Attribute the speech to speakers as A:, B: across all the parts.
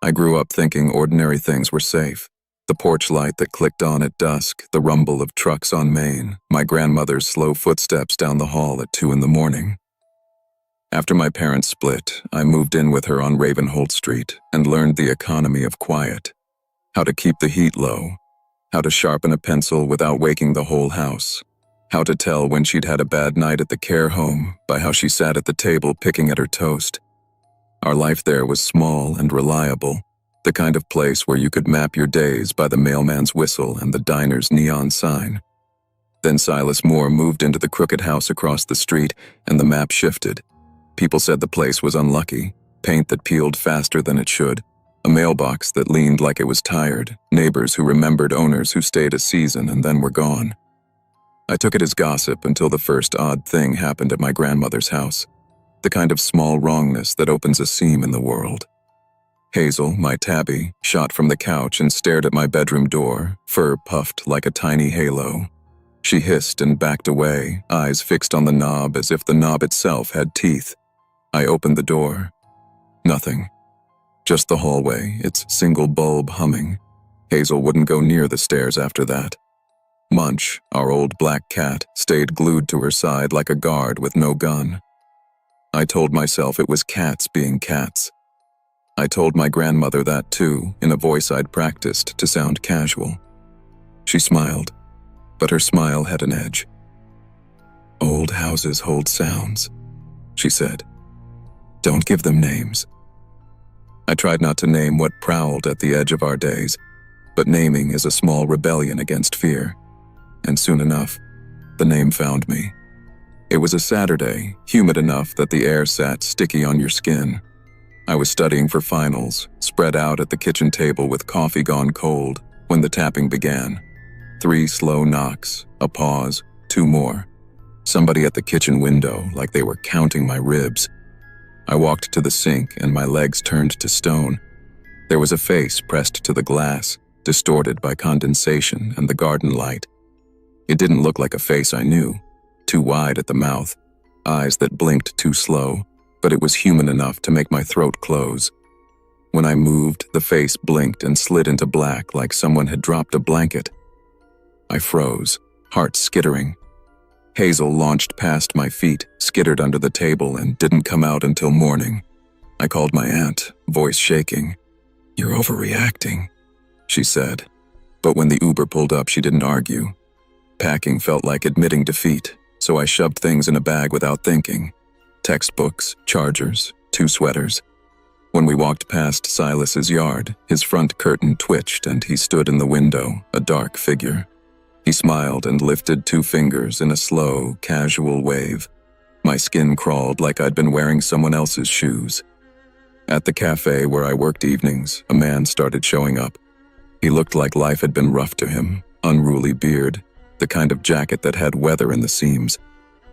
A: I grew up thinking ordinary things were safe. The porch light that clicked on at dusk, the rumble of trucks on Main, my grandmother's slow footsteps down the hall at 2 in the morning. After my parents split, I moved in with her on Ravenholt Street and learned the economy of quiet. How to keep the heat low. How to sharpen a pencil without waking the whole house. How to tell when she'd had a bad night at the care home by how she sat at the table picking at her toast. Our life there was small and reliable, the kind of place where you could map your days by the mailman's whistle and the diner's neon sign. Then Silas Moore moved into the crooked house across the street, and the map shifted. People said the place was unlucky, paint that peeled faster than it should, a mailbox that leaned like it was tired, neighbors who remembered owners who stayed a season and then were gone. I took it as gossip until the first odd thing happened at my grandmother's house, the kind of small wrongness that opens a seam in the world. Hazel, my tabby, shot from the couch and stared at my bedroom door, fur puffed like a tiny halo. She hissed and backed away, eyes fixed on the knob as if the knob itself had teeth. I opened the door. Nothing. Just the hallway, its single bulb humming. Hazel wouldn't go near the stairs after that. Munch, our old black cat, stayed glued to her side like a guard with no gun. I told myself it was cats being cats. I told my grandmother that too, in a voice I'd practiced to sound casual. She smiled, but her smile had an edge. "Old houses hold sounds," she said. "Don't give them names." I tried not to name what prowled at the edge of our days, but naming is a small rebellion against fear. And soon enough, the name found me. It was a Saturday, humid enough that the air sat sticky on your skin. I was studying for finals, spread out at the kitchen table with coffee gone cold, when the tapping began. 3 slow knocks, a pause, 2 more. Somebody at the kitchen window, like they were counting my ribs. I walked to the sink and my legs turned to stone. There was a face pressed to the glass, distorted by condensation and the garden light. It didn't look like a face I knew, too wide at the mouth, eyes that blinked too slow, but it was human enough to make my throat close. When I moved, the face blinked and slid into black like someone had dropped a blanket. I froze, heart skittering. Hazel launched past my feet, skittered under the table, and didn't come out until morning. I called my aunt, voice shaking. "You're overreacting," she said. But when the Uber pulled up, she didn't argue. Packing felt like admitting defeat, so I shoved things in a bag without thinking. Textbooks, chargers, 2 sweaters. When we walked past Silas's yard, his front curtain twitched and he stood in the window, a dark figure. He smiled and lifted 2 fingers in a slow, casual wave. My skin crawled like I'd been wearing someone else's shoes. At the cafe where I worked evenings, a man started showing up. He looked like life had been rough to him, unruly beard, the kind of jacket that had weather in the seams.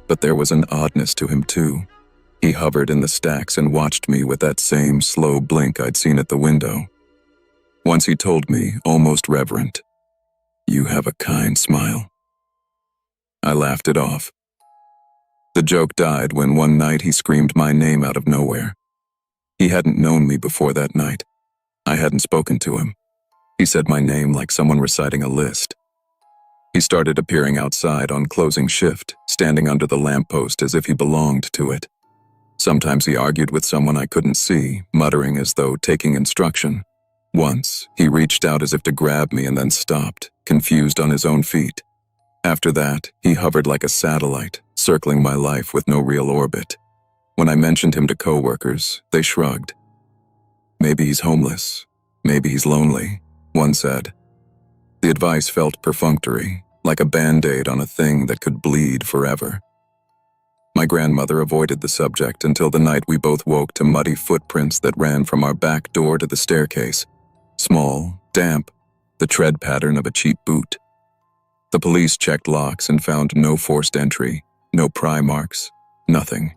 A: But there was an oddness to him too. He hovered in the stacks and watched me with that same slow blink I'd seen at the window. Once he told me, almost reverent, "You have a kind smile." I laughed it off. The joke died when one night he screamed my name out of nowhere. He hadn't known me before that night. I hadn't spoken to him. He said my name like someone reciting a list. He started appearing outside on closing shift, standing under the lamppost as if he belonged to it. Sometimes he argued with someone I couldn't see, muttering as though taking instruction. Once, he reached out as if to grab me and then stopped, confused on his own feet. After that, he hovered like a satellite, circling my life with no real orbit. When I mentioned him to coworkers, they shrugged. "Maybe he's homeless. Maybe he's lonely," one said. The advice felt perfunctory, like a band-aid on a thing that could bleed forever. My grandmother avoided the subject until the night we both woke to muddy footprints that ran from our back door to the staircase. Small, damp, the tread pattern of a cheap boot. The police checked locks and found no forced entry, no pry marks, nothing.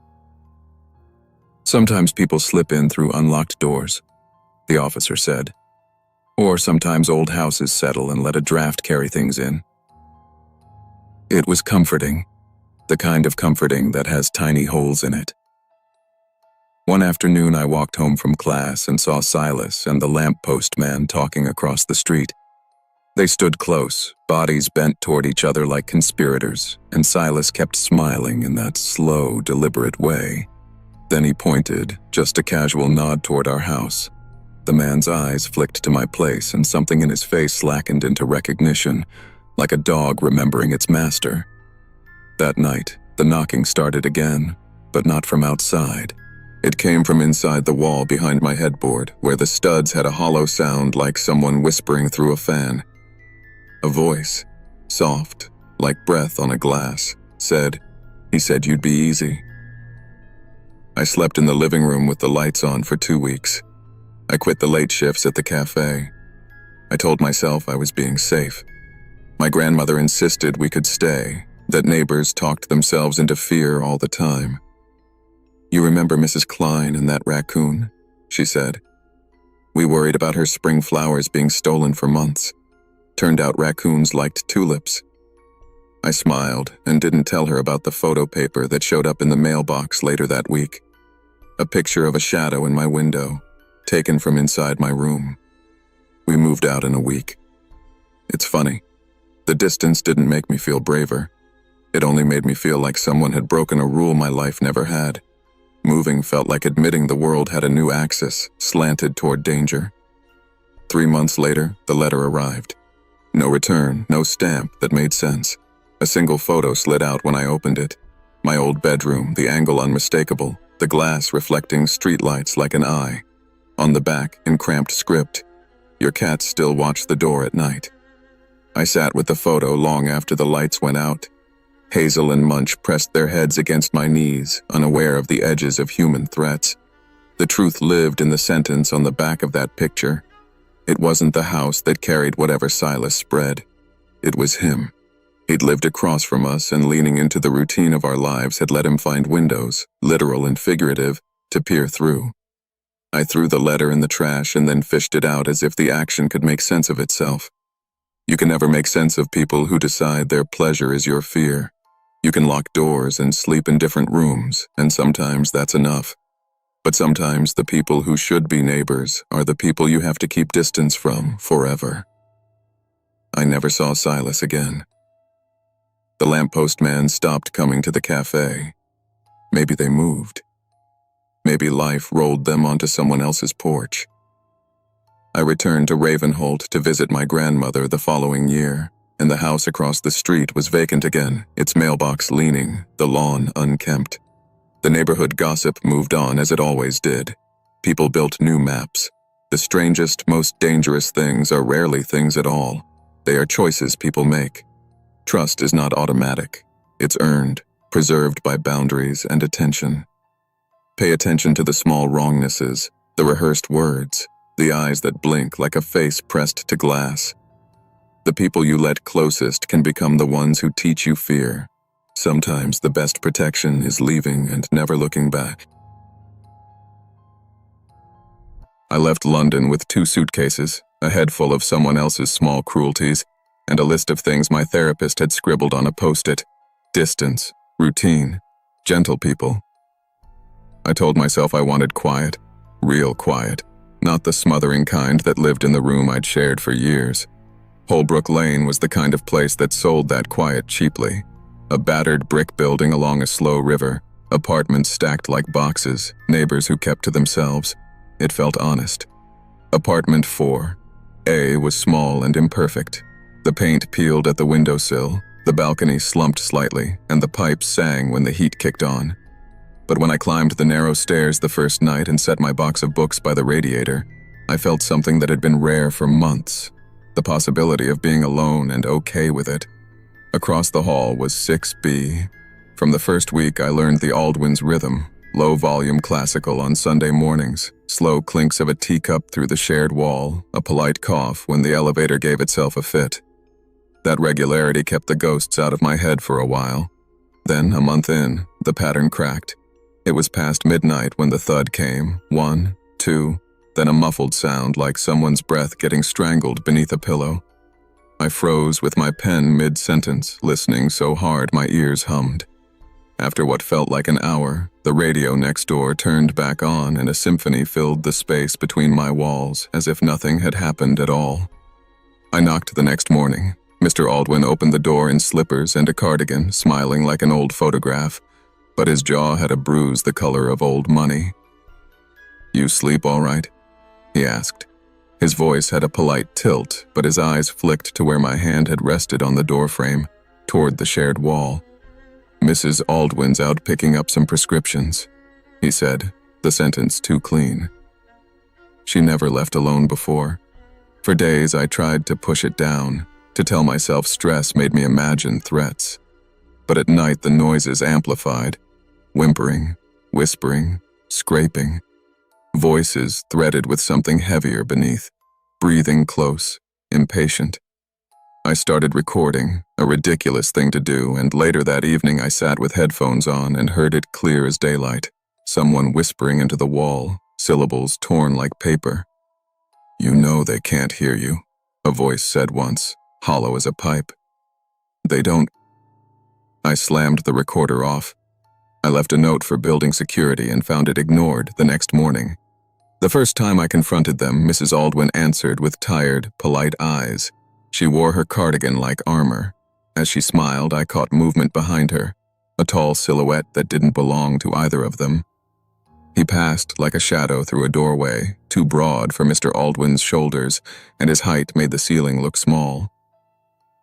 A: "Sometimes people slip in through unlocked doors," the officer said. "Or sometimes old houses settle and let a draft carry things in." It was comforting, the kind of comforting that has tiny holes in it. One afternoon, I walked home from class and saw Silas and the lamppost man talking across the street. They stood close, bodies bent toward each other like conspirators, and Silas kept smiling in that slow, deliberate way. Then he pointed, just a casual nod toward our house. The man's eyes flicked to my place, and something in his face slackened into recognition, like a dog remembering its master. That night, the knocking started again, but not from outside. It came from inside the wall behind my headboard, where the studs had a hollow sound like someone whispering through a fan. A voice, soft, like breath on a glass, said, "He said you'd be easy." I slept in the living room with the lights on for 2 weeks. I quit the late shifts at the cafe. I told myself I was being safe. My grandmother insisted we could stay, that neighbors talked themselves into fear all the time. "You remember Mrs. Klein and that raccoon?" she said. "We worried about her spring flowers being stolen for months. Turned out raccoons liked tulips." I smiled and didn't tell her about the photo paper that showed up in the mailbox later that week. A picture of a shadow in my window, taken from inside my room. We moved out in a week. It's funny. The distance didn't make me feel braver. It only made me feel like someone had broken a rule my life never had. Moving felt like admitting the world had a new axis, slanted toward danger. 3 months later, the letter arrived. No return, no stamp that made sense. A single photo slid out when I opened it. My old bedroom, the angle unmistakable, the glass reflecting streetlights like an eye. On the back, in cramped script, "Your cats still watch the door at night." I sat with the photo long after the lights went out. Hazel and Munch pressed their heads against my knees, unaware of the edges of human threats. The truth lived in the sentence on the back of that picture. It wasn't the house that carried whatever Silas spread. It was him. He'd lived across from us, and leaning into the routine of our lives had let him find windows, literal and figurative, to peer through. I threw the letter in the trash and then fished it out as if the action could make sense of itself. You can never make sense of people who decide their pleasure is your fear. You can lock doors and sleep in different rooms, and sometimes that's enough. But sometimes the people who should be neighbors are the people you have to keep distance from forever. I never saw Silas again. The lamppost man stopped coming to the cafe. Maybe they moved. Maybe life rolled them onto someone else's porch. I returned to Ravenholt to visit my grandmother the following year, and the house across the street was vacant again, its mailbox leaning, the lawn unkempt. The neighborhood gossip moved on as it always did. People built new maps. The strangest, most dangerous things are rarely things at all. They are choices people make. Trust is not automatic. It's earned, preserved by boundaries and attention. Pay attention to the small wrongnesses, the rehearsed words, the eyes that blink like a face pressed to glass. The people you let closest can become the ones who teach you fear. Sometimes the best protection is leaving and never looking back. I left London with 2 suitcases, a head full of someone else's small cruelties, and a list of things my therapist had scribbled on a post-it. Distance, routine, gentle people. I told myself I wanted quiet, real quiet, not the smothering kind that lived in the room I'd shared for years. Holbrook Lane was the kind of place that sold that quiet cheaply. A battered brick building along a slow river, apartments stacked like boxes, neighbors who kept to themselves. It felt honest. Apartment 4. A was small and imperfect. The paint peeled at the windowsill, the balcony slumped slightly, and the pipes sang when the heat kicked on. But when I climbed the narrow stairs the first night and set my box of books by the radiator, I felt something that had been rare for months. The possibility of being alone and okay with it. Across the hall was 6B. From the first week, I learned the Aldwin's rhythm, low-volume classical on Sunday mornings, slow clinks of a teacup through the shared wall, a polite cough when the elevator gave itself a fit. That regularity kept the ghosts out of my head for a while. Then, a month in, the pattern cracked. It was past midnight when the thud came, 1, 2, then a muffled sound like someone's breath getting strangled beneath a pillow. I froze with my pen mid-sentence, listening so hard my ears hummed. After what felt like an hour, The radio next door turned back on and a symphony filled the space between my walls as if nothing had happened at all. I knocked the next morning. Mr. Aldwin opened the door in slippers and a cardigan, smiling like an old photograph, but his jaw had a bruise the color of old money. "You sleep all right?" he asked. His voice had a polite tilt, but his eyes flicked to where my hand had rested on the doorframe, toward the shared wall. "Mrs. Aldwin's out picking up some prescriptions," he said, the sentence too clean. She never left alone before. For days I tried to push it down, to tell myself stress made me imagine threats. But at night the noises amplified, whimpering, whispering, scraping. Voices threaded with something heavier beneath, breathing close, impatient. I started recording, a ridiculous thing to do, and later that evening I sat with headphones on and heard it clear as daylight, someone whispering into the wall, syllables torn like paper. "You know they can't hear you," a voice said once, hollow as a pipe. "They don't." I slammed the recorder off. I left a note for building security and found it ignored the next morning. The first time I confronted them, Mrs. Aldwin answered with tired, polite eyes. She wore her cardigan like armor. As she smiled, I caught movement behind her, a tall silhouette that didn't belong to either of them. He passed like a shadow through a doorway, too broad for Mr. Aldwin's shoulders, and his height made the ceiling look small.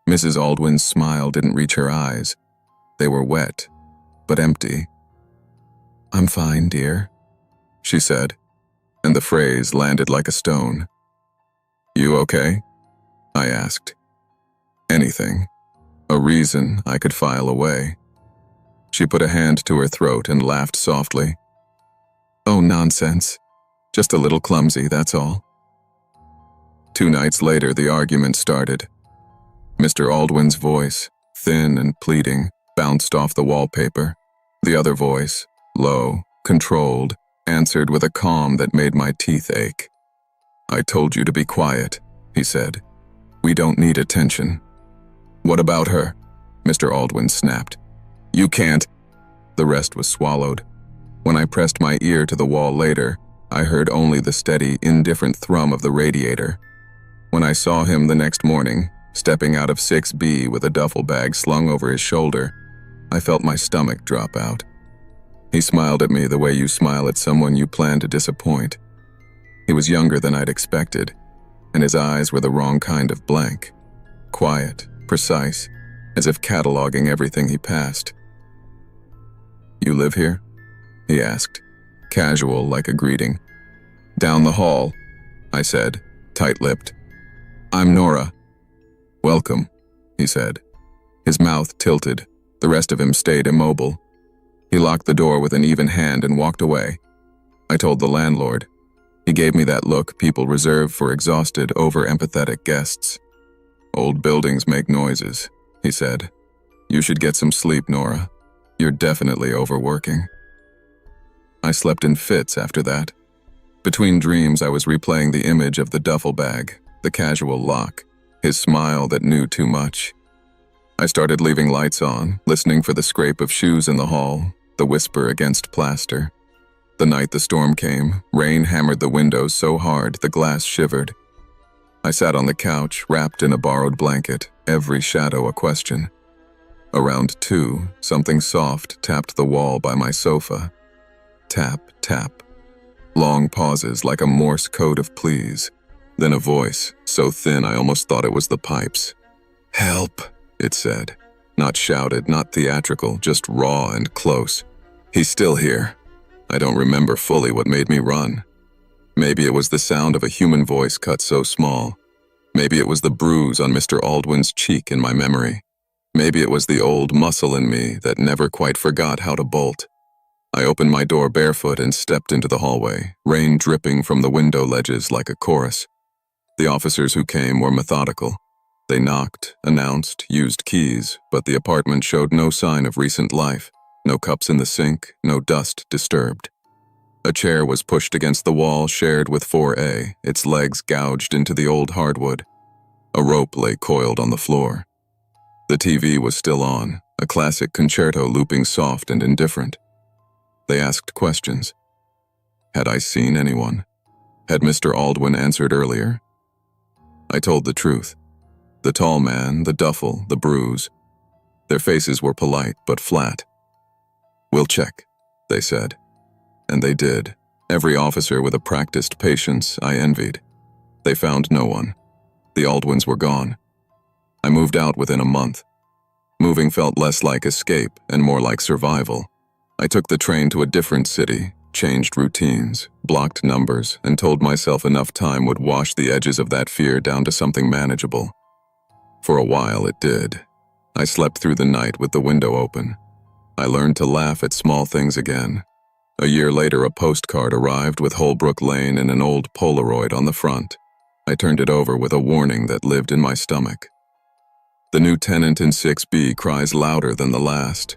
A: Mrs. Aldwin's smile didn't reach her eyes. They were wet, but empty. "I'm fine, dear," she said, and the phrase landed like a stone. "You okay?" I asked. Anything. A reason I could file away. She put a hand to her throat and laughed softly. "Oh, nonsense. Just a little clumsy, that's all." 2 nights later, the argument started. Mr. Aldwin's voice, thin and pleading, bounced off the wallpaper. The other voice, low, controlled, answered with a calm that made my teeth ache. "I told you to be quiet," he said. "We don't need attention." "What about her?" Mr. Aldwin snapped. "You can't." The rest was swallowed. When I pressed my ear to the wall later, I heard only the steady, indifferent thrum of the radiator. When I saw him the next morning, stepping out of 6B with a duffel bag slung over his shoulder, I felt my stomach drop out. He smiled at me the way you smile at someone you plan to disappoint. He was younger than I'd expected, and his eyes were the wrong kind of blank. Quiet, precise, as if cataloging everything he passed. "You live here?" he asked, casual like a greeting. "Down the hall," I said, tight-lipped. "I'm Nora." "Welcome," he said. His mouth tilted. The rest of him stayed immobile. He locked the door with an even hand and walked away. I told the landlord. He gave me that look people reserve for exhausted, over-empathetic guests. "Old buildings make noises," he said. "You should get some sleep, Nora. You're definitely overworking." I slept in fits after that. Between dreams, I was replaying the image of the duffel bag, the casual lock, his smile that knew too much. I started leaving lights on, listening for the scrape of shoes in the hall, the whisper against plaster. The night the storm came, rain hammered the windows so hard the glass shivered. I sat on the couch, wrapped in a borrowed blanket, every shadow a question. Around 2, something soft tapped the wall by my sofa. Tap, tap. Long pauses like a Morse code of please. Then a voice, so thin I almost thought it was the pipes. "Help," it said. Not shouted, not theatrical, just raw and close. "He's still here." I don't remember fully what made me run. Maybe it was the sound of a human voice cut so small. Maybe it was the bruise on Mr. Aldwin's cheek in my memory. Maybe it was the old muscle in me that never quite forgot how to bolt. I opened my door barefoot and stepped into the hallway, rain dripping from the window ledges like a chorus. The officers who came were methodical. They knocked, announced, used keys, but the apartment showed no sign of recent life. No cups in the sink, no dust disturbed. A chair was pushed against the wall shared with 4A, its legs gouged into the old hardwood. A rope lay coiled on the floor. The TV was still on, a classic concerto looping soft and indifferent. They asked questions. Had I seen anyone? Had Mr. Aldwin answered earlier? I told the truth. The tall man, the duffel, the bruise. Their faces were polite but flat. "We'll check," they said. And they did. Every officer with a practiced patience I envied. They found no one. The Aldwins were gone. I moved out within a month. Moving felt less like escape and more like survival. I took the train to a different city, changed routines, blocked numbers, and told myself enough time would wash the edges of that fear down to something manageable. For a while it did. I slept through the night with the window open. I learned to laugh at small things again. A year later, a postcard arrived with Holbrook Lane and an old Polaroid on the front. I turned it over with a warning that lived in my stomach. The new tenant in 6B cries louder than the last.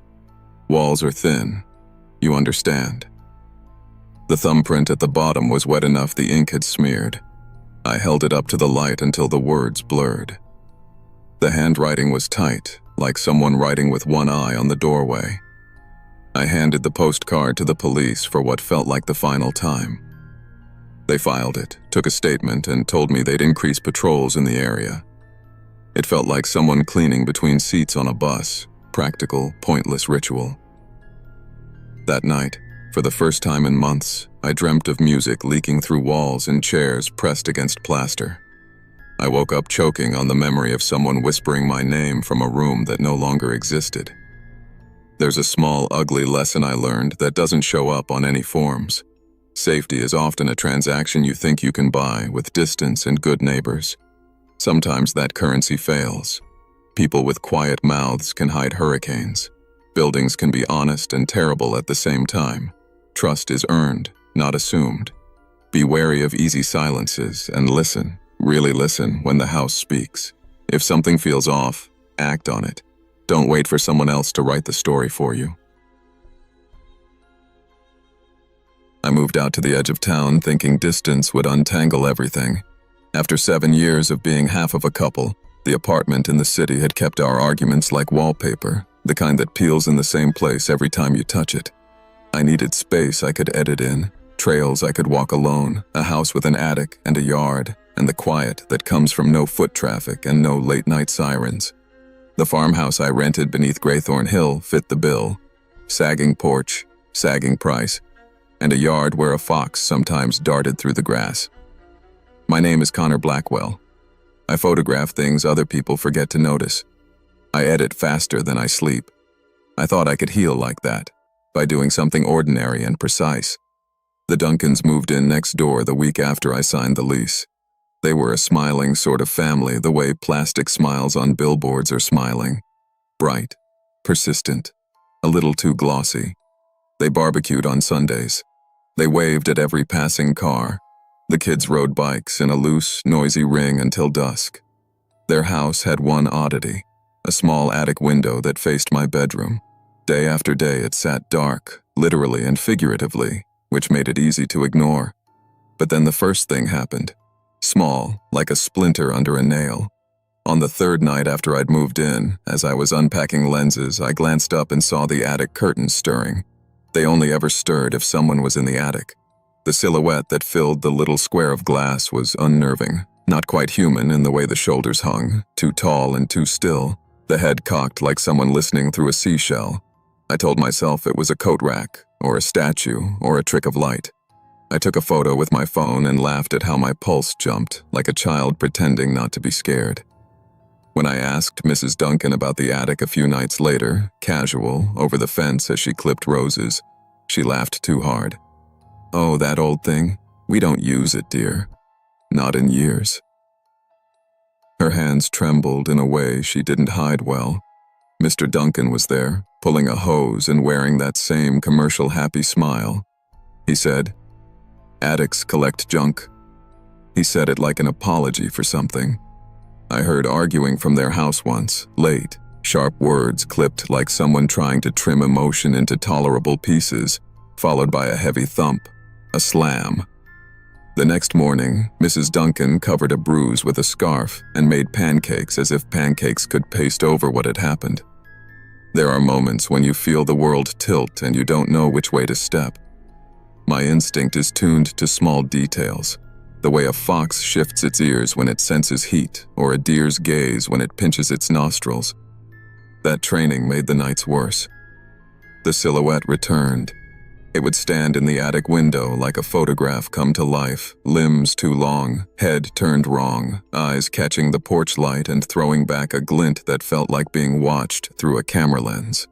A: Walls are thin. You understand. The thumbprint at the bottom was wet enough the ink had smeared. I held it up to the light until the words blurred. The handwriting was tight, like someone writing with one eye on the doorway. I handed the postcard to the police for what felt like the final time. They filed it, took a statement, and told me they'd increase patrols in the area. It felt like someone cleaning between seats on a bus, practical, pointless ritual. That night, for the first time in months, I dreamt of music leaking through walls and chairs pressed against plaster. I woke up choking on the memory of someone whispering my name from a room that no longer existed. There's a small, ugly lesson I learned that doesn't show up on any forms. Safety is often a transaction you think you can buy with distance and good neighbors. Sometimes that currency fails. People with quiet mouths can hide hurricanes. Buildings can be honest and terrible at the same time. Trust is earned, not assumed. Be wary of easy silences and listen, really listen when the house speaks. If something feels off, act on it. Don't wait for someone else to write the story for you. I moved out to the edge of town thinking distance would untangle everything. After 7 years of being half of a couple, the apartment in the city had kept our arguments like wallpaper, the kind that peels in the same place every time you touch it. I needed space I could edit in, trails I could walk alone, a house with an attic and a yard, and the quiet that comes from no foot traffic and no late-night sirens. The farmhouse I rented beneath Graythorn Hill fit the bill. Sagging porch, sagging price, and a yard where a fox sometimes darted through the grass. My name is Connor Blackwell. I photograph things other people forget to notice. I edit faster than I sleep. I thought I could heal like that, by doing something ordinary and precise. The Duncans moved in next door the week after I signed the lease. They were a smiling sort of family, the way plastic smiles on billboards are smiling. Bright, persistent, a little too glossy. They barbecued on Sundays. They waved at every passing car. The kids rode bikes in a loose, noisy ring until dusk. Their house had one oddity, a small attic window that faced my bedroom. Day after day it sat dark, literally and figuratively, which made it easy to ignore. But then the first thing happened. Small, like a splinter under a nail. On the third night after I'd moved in, as I was unpacking lenses, I glanced up and saw the attic curtains stirring. They only ever stirred if someone was in the attic. The silhouette that filled the little square of glass was unnerving, not quite human in the way the shoulders hung, too tall and too still, the head cocked like someone listening through a seashell. I told myself it was a coat rack, or a statue, or a trick of light. I took a photo with my phone and laughed at how my pulse jumped, like a child pretending not to be scared. When I asked Mrs. Duncan about the attic a few nights later, casual, over the fence as she clipped roses, she laughed too hard. "Oh, that old thing? We don't use it, dear. Not in years." Her hands trembled in a way she didn't hide well. Mr. Duncan was there, pulling a hose and wearing that same commercial happy smile. He said, "Attics collect junk." He said it like an apology for something. I heard arguing from their house once, late, sharp words clipped like someone trying to trim emotion into tolerable pieces, followed by a heavy thump, a slam. The next morning, Mrs. Duncan covered a bruise with a scarf and made pancakes as if pancakes could paste over what had happened. There are moments when you feel the world tilt and you don't know which way to step. My instinct is tuned to small details, the way a fox shifts its ears when it senses heat, or a deer's gaze when it pinches its nostrils. That training made the nights worse. The silhouette returned. It would stand in the attic window like a photograph come to life, limbs too long, head turned wrong, eyes catching the porch light and throwing back a glint that felt like being watched through a camera lens.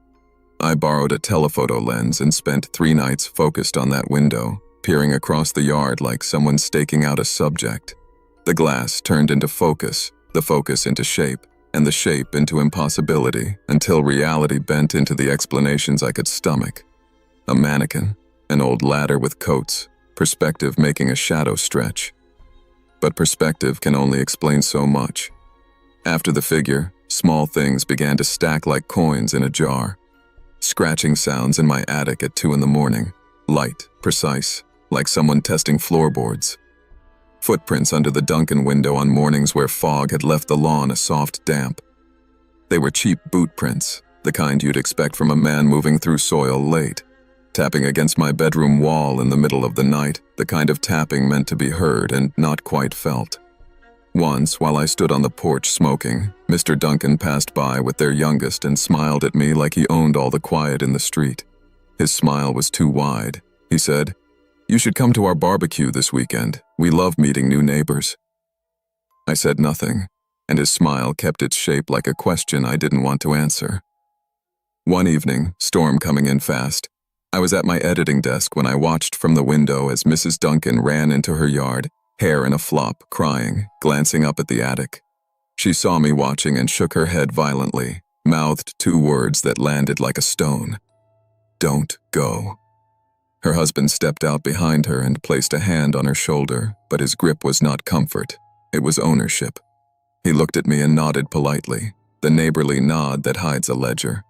A: I borrowed a telephoto lens and spent 3 nights focused on that window, peering across the yard like someone staking out a subject. The glass turned into focus, the focus into shape, and the shape into impossibility, until reality bent into the explanations I could stomach. A mannequin, an old ladder with coats, perspective making a shadow stretch. But perspective can only explain so much. After the figure, small things began to stack like coins in a jar. Scratching sounds in my attic at 2 in the morning, light, precise, like someone testing floorboards. Footprints under the Duncan window on mornings where fog had left the lawn a soft damp. They were cheap boot prints, the kind you'd expect from a man moving through soil late. Tapping against my bedroom wall in the middle of the night, the kind of tapping meant to be heard and not quite felt. Once, while I stood on the porch smoking, Mr. Duncan passed by with their youngest and smiled at me like he owned all the quiet in the street. His smile was too wide. He said, "You should come to our barbecue this weekend. We love meeting new neighbors." I said nothing, and his smile kept its shape like a question I didn't want to answer. One evening, storm coming in fast, I was at my editing desk when I watched from the window as Mrs. Duncan ran into her yard, hair in a flop, crying, glancing up at the attic. She saw me watching and shook her head violently, mouthed 2 words that landed like a stone. "Don't go." Her husband stepped out behind her and placed a hand on her shoulder, but his grip was not comfort, it was ownership. He looked at me and nodded politely, the neighborly nod that hides a ledger.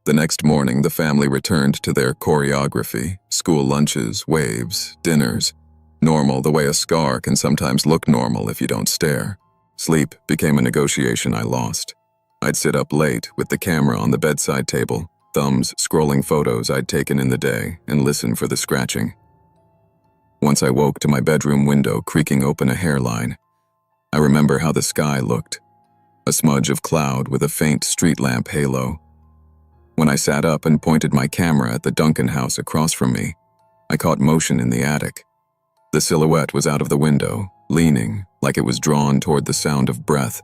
A: The next morning, the family returned to their choreography, school lunches, waves, dinners. Normal the way a scar can sometimes look normal if you don't stare. Sleep became a negotiation I lost. I'd sit up late with the camera on the bedside table, thumbs scrolling photos I'd taken in the day, and listen for the scratching. Once I woke to my bedroom window creaking open a hairline. I remember how the sky looked. A smudge of cloud with a faint street lamp halo. When I sat up and pointed my camera at the Duncan house across from me, I caught motion in the attic. The silhouette was out of the window, leaning, like it was drawn toward the sound of breath.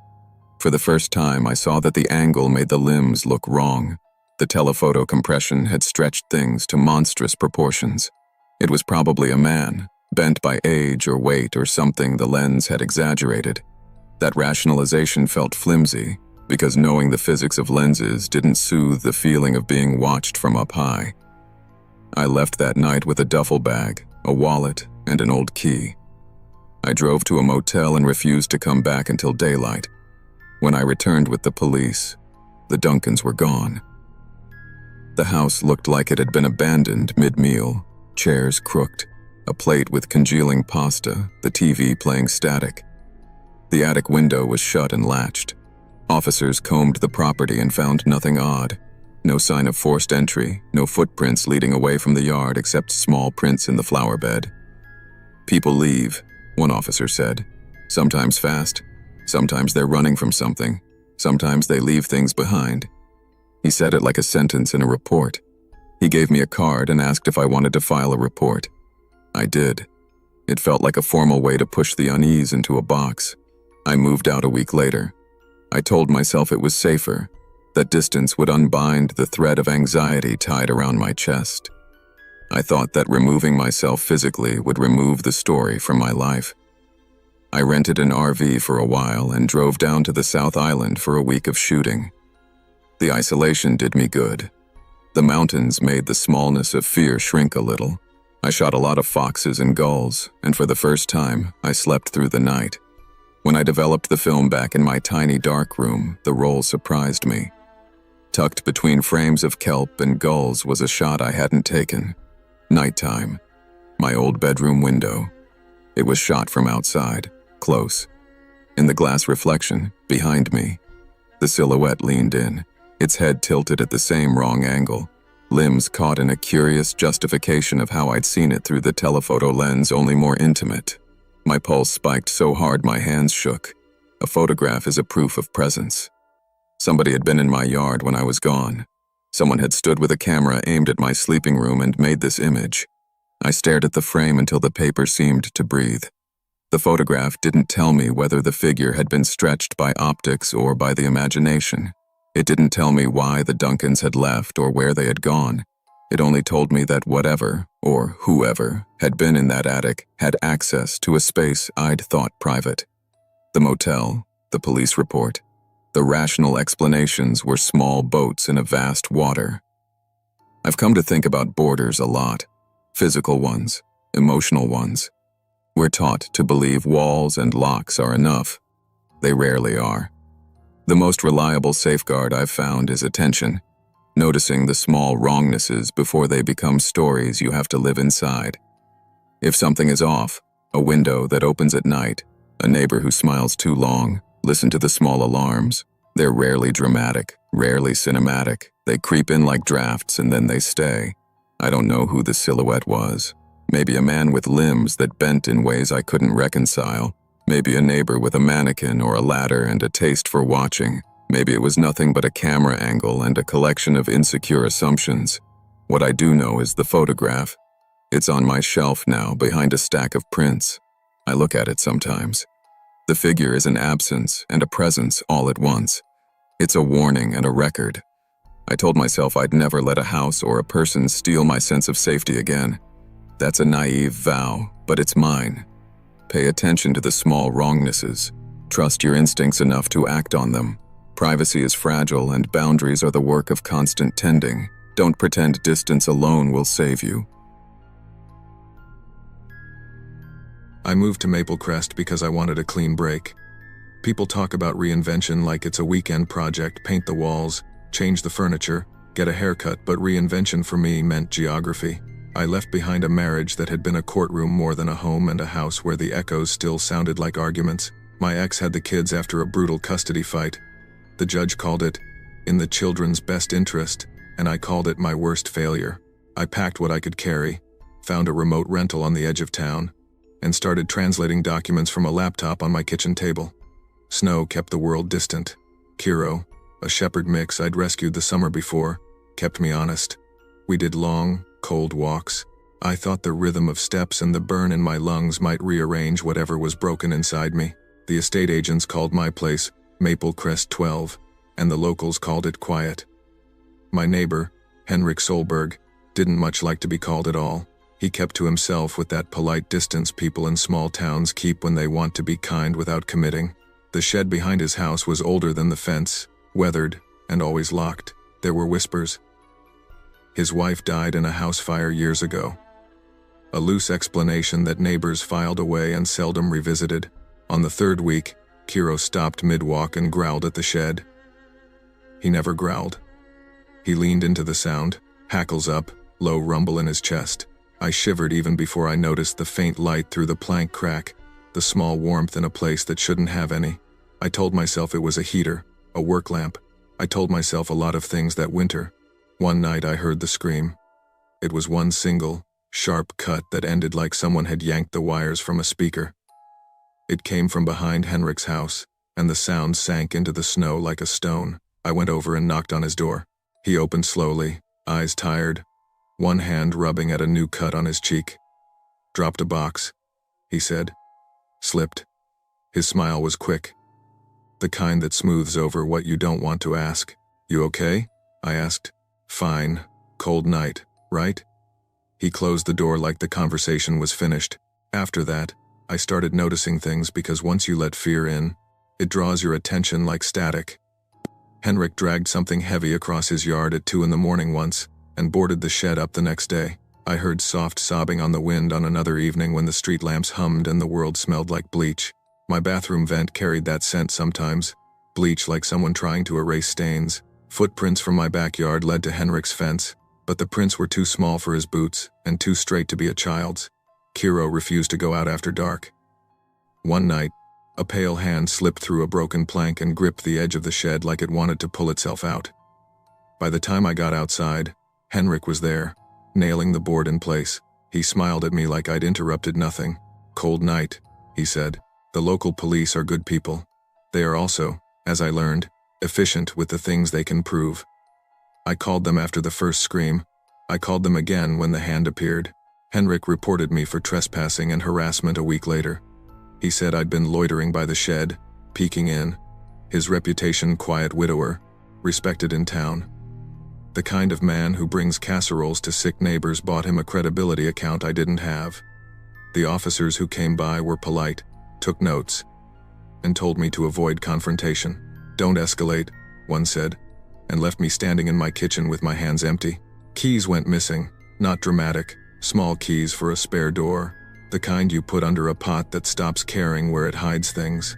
A: For the first time, I saw that the angle made the limbs look wrong. The telephoto compression had stretched things to monstrous proportions. It was probably a man, bent by age or weight or something the lens had exaggerated. That rationalization felt flimsy, because knowing the physics of lenses didn't soothe the feeling of being watched from up high. I left that night with a duffel bag, a wallet, and an old key. I drove to a motel and refused to come back until daylight. When I returned with the police, the Duncans were gone. The house looked like it had been abandoned mid-meal, chairs crooked, a plate with congealing pasta, the TV playing static. The attic window was shut and latched. Officers combed the property and found nothing odd. No sign of forced entry, no footprints leading away from the yard except small prints in the flower bed. "People leave," one officer said. "Sometimes fast, sometimes they're running from something, sometimes they leave things behind." He said it like a sentence in a report. He gave me a card and asked if I wanted to file a report. I did. It felt like a formal way to push the unease into a box. I moved out a week later. I told myself it was safer, that distance would unbind the thread of anxiety tied around my chest. I thought that removing myself physically would remove the story from my life. I rented an RV for a while and drove down to the South Island for a week of shooting. The isolation did me good. The mountains made the smallness of fear shrink a little. I shot a lot of foxes and gulls, and for the first time, I slept through the night. When I developed the film back in my tiny dark room, the role surprised me. Tucked between frames of kelp and gulls was a shot I hadn't taken. Nighttime. My old bedroom window. It was shot from outside, close. In the glass reflection, behind me, the silhouette leaned in. its head tilted at the same wrong angle, limbs caught in a curious justification of how I'd seen it through the telephoto lens, only more intimate. My pulse spiked so hard my hands shook. A photograph is a proof of presence. Somebody had been in my yard when I was gone. Someone had stood with a camera aimed at my sleeping room and made this image. I stared at the frame until the paper seemed to breathe. The photograph didn't tell me whether the figure had been stretched by optics or by the imagination. It didn't tell me why the Duncans had left or where they had gone. It only told me that whatever, or whoever, had been in that attic had access to a space I'd thought private. The motel, the police report, the rational explanations were small boats in a vast water. I've come to think about borders a lot. Physical ones, emotional ones. We're taught to believe walls and locks are enough. They rarely are. The most reliable safeguard I've found is attention, noticing the small wrongnesses before they become stories you have to live inside. If something is off, a window that opens at night, a neighbor who smiles too long, listen to the small alarms. They're rarely dramatic, rarely cinematic. They creep in like drafts and then they stay. I don't know who the silhouette was. Maybe a man with limbs that bent in ways I couldn't reconcile. Maybe a neighbor with a mannequin or a ladder and a taste for watching. Maybe it was nothing but a camera angle and a collection of insecure assumptions. What I do know is the photograph. It's on my shelf now, behind a stack of prints. I look at it sometimes. The figure is an absence and a presence all at once. It's a warning and a record. I told myself I'd never let a house or a person steal my sense of safety again. That's a naive vow, but it's mine. Pay attention to the small wrongnesses. Trust your instincts enough to act on them. Privacy is fragile and boundaries are the work of constant tending. Don't pretend distance alone will save you.
B: I moved to Maple Crest because I wanted a clean break. People talk about reinvention like it's a weekend project: paint the walls, change the furniture, get a haircut, but reinvention for me meant geography. I left behind a marriage that had been a courtroom more than a home, and a house where the echoes still sounded like arguments. My ex had the kids after a brutal custody fight. The judge called it in the children's best interest, and I called it my worst failure. I packed what I could carry, found a remote rental on the edge of town, and started translating documents from a laptop on my kitchen table. Snow kept the world distant. Kiro, a shepherd mix I'd rescued the summer before, kept me honest. We did long, cold walks. I thought the rhythm of steps and the burn in my lungs might rearrange whatever was broken inside me. The estate agents called my place Maple Crest 12, and the locals called it quiet. My neighbor, Henrik Solberg, didn't much like to be called at all. He kept to himself with that polite distance people in small towns keep when they want to be kind without committing. The shed behind his house was older than the fence, weathered, and always locked. There were whispers. His wife died in a house fire years ago. A loose explanation that neighbors filed away and seldom revisited. On the third week, Kiro stopped mid-walk and growled at the shed. He never growled. He leaned into the sound, hackles up, low rumble in his chest. I shivered even before I noticed the faint light through the plank crack, the small warmth in a place that shouldn't have any. I told myself it was a heater, a work lamp. I told myself a lot of things that winter. One night I heard the scream. It was one single, sharp cut that ended like someone had yanked the wires from a speaker. It came from behind Henrik's house, and the sound sank into the snow like a stone. I went over and knocked on his door. He opened slowly, eyes tired, one hand rubbing at a new cut on his cheek. "Dropped a box," he said. Slipped. His smile was quick. The kind that smooths over what you don't want to ask. "You okay?" I asked. "Fine. Cold night, right?" He closed the door like the conversation was finished. After that, I started noticing things because once you let fear in, it draws your attention like static. Henrik dragged something heavy across his yard at 2 a.m. once, and boarded the shed up the next day. I heard soft sobbing on the wind on another evening when the street lamps hummed and the world smelled like bleach. My bathroom vent carried that scent sometimes, bleach like someone trying to erase stains. Footprints from my backyard led to Henrik's fence, but the prints were too small for his boots and too straight to be a child's. Kiro refused to go out after dark. One night, a pale hand slipped through a broken plank and gripped the edge of the shed like it wanted to pull itself out. By the time I got outside, Henrik was there, nailing the board in place. He smiled at me like I'd interrupted nothing. "Cold night," he said. "The local police are good people. They are also, as I learned, efficient with the things they can prove." I called them after the first scream. I called them again when the hand appeared. Henrik reported me for trespassing and harassment a week later. He said I'd been loitering by the shed, peeking in. His reputation, quiet widower, respected in town. The kind of man who brings casseroles to sick neighbors bought him a credibility account I didn't have. The officers who came by were polite, took notes, and told me to avoid confrontation. "Don't escalate," one said, and left me standing in my kitchen with my hands empty. Keys went missing, not dramatic, small keys for a spare door, the kind you put under a pot that stops caring where it hides things.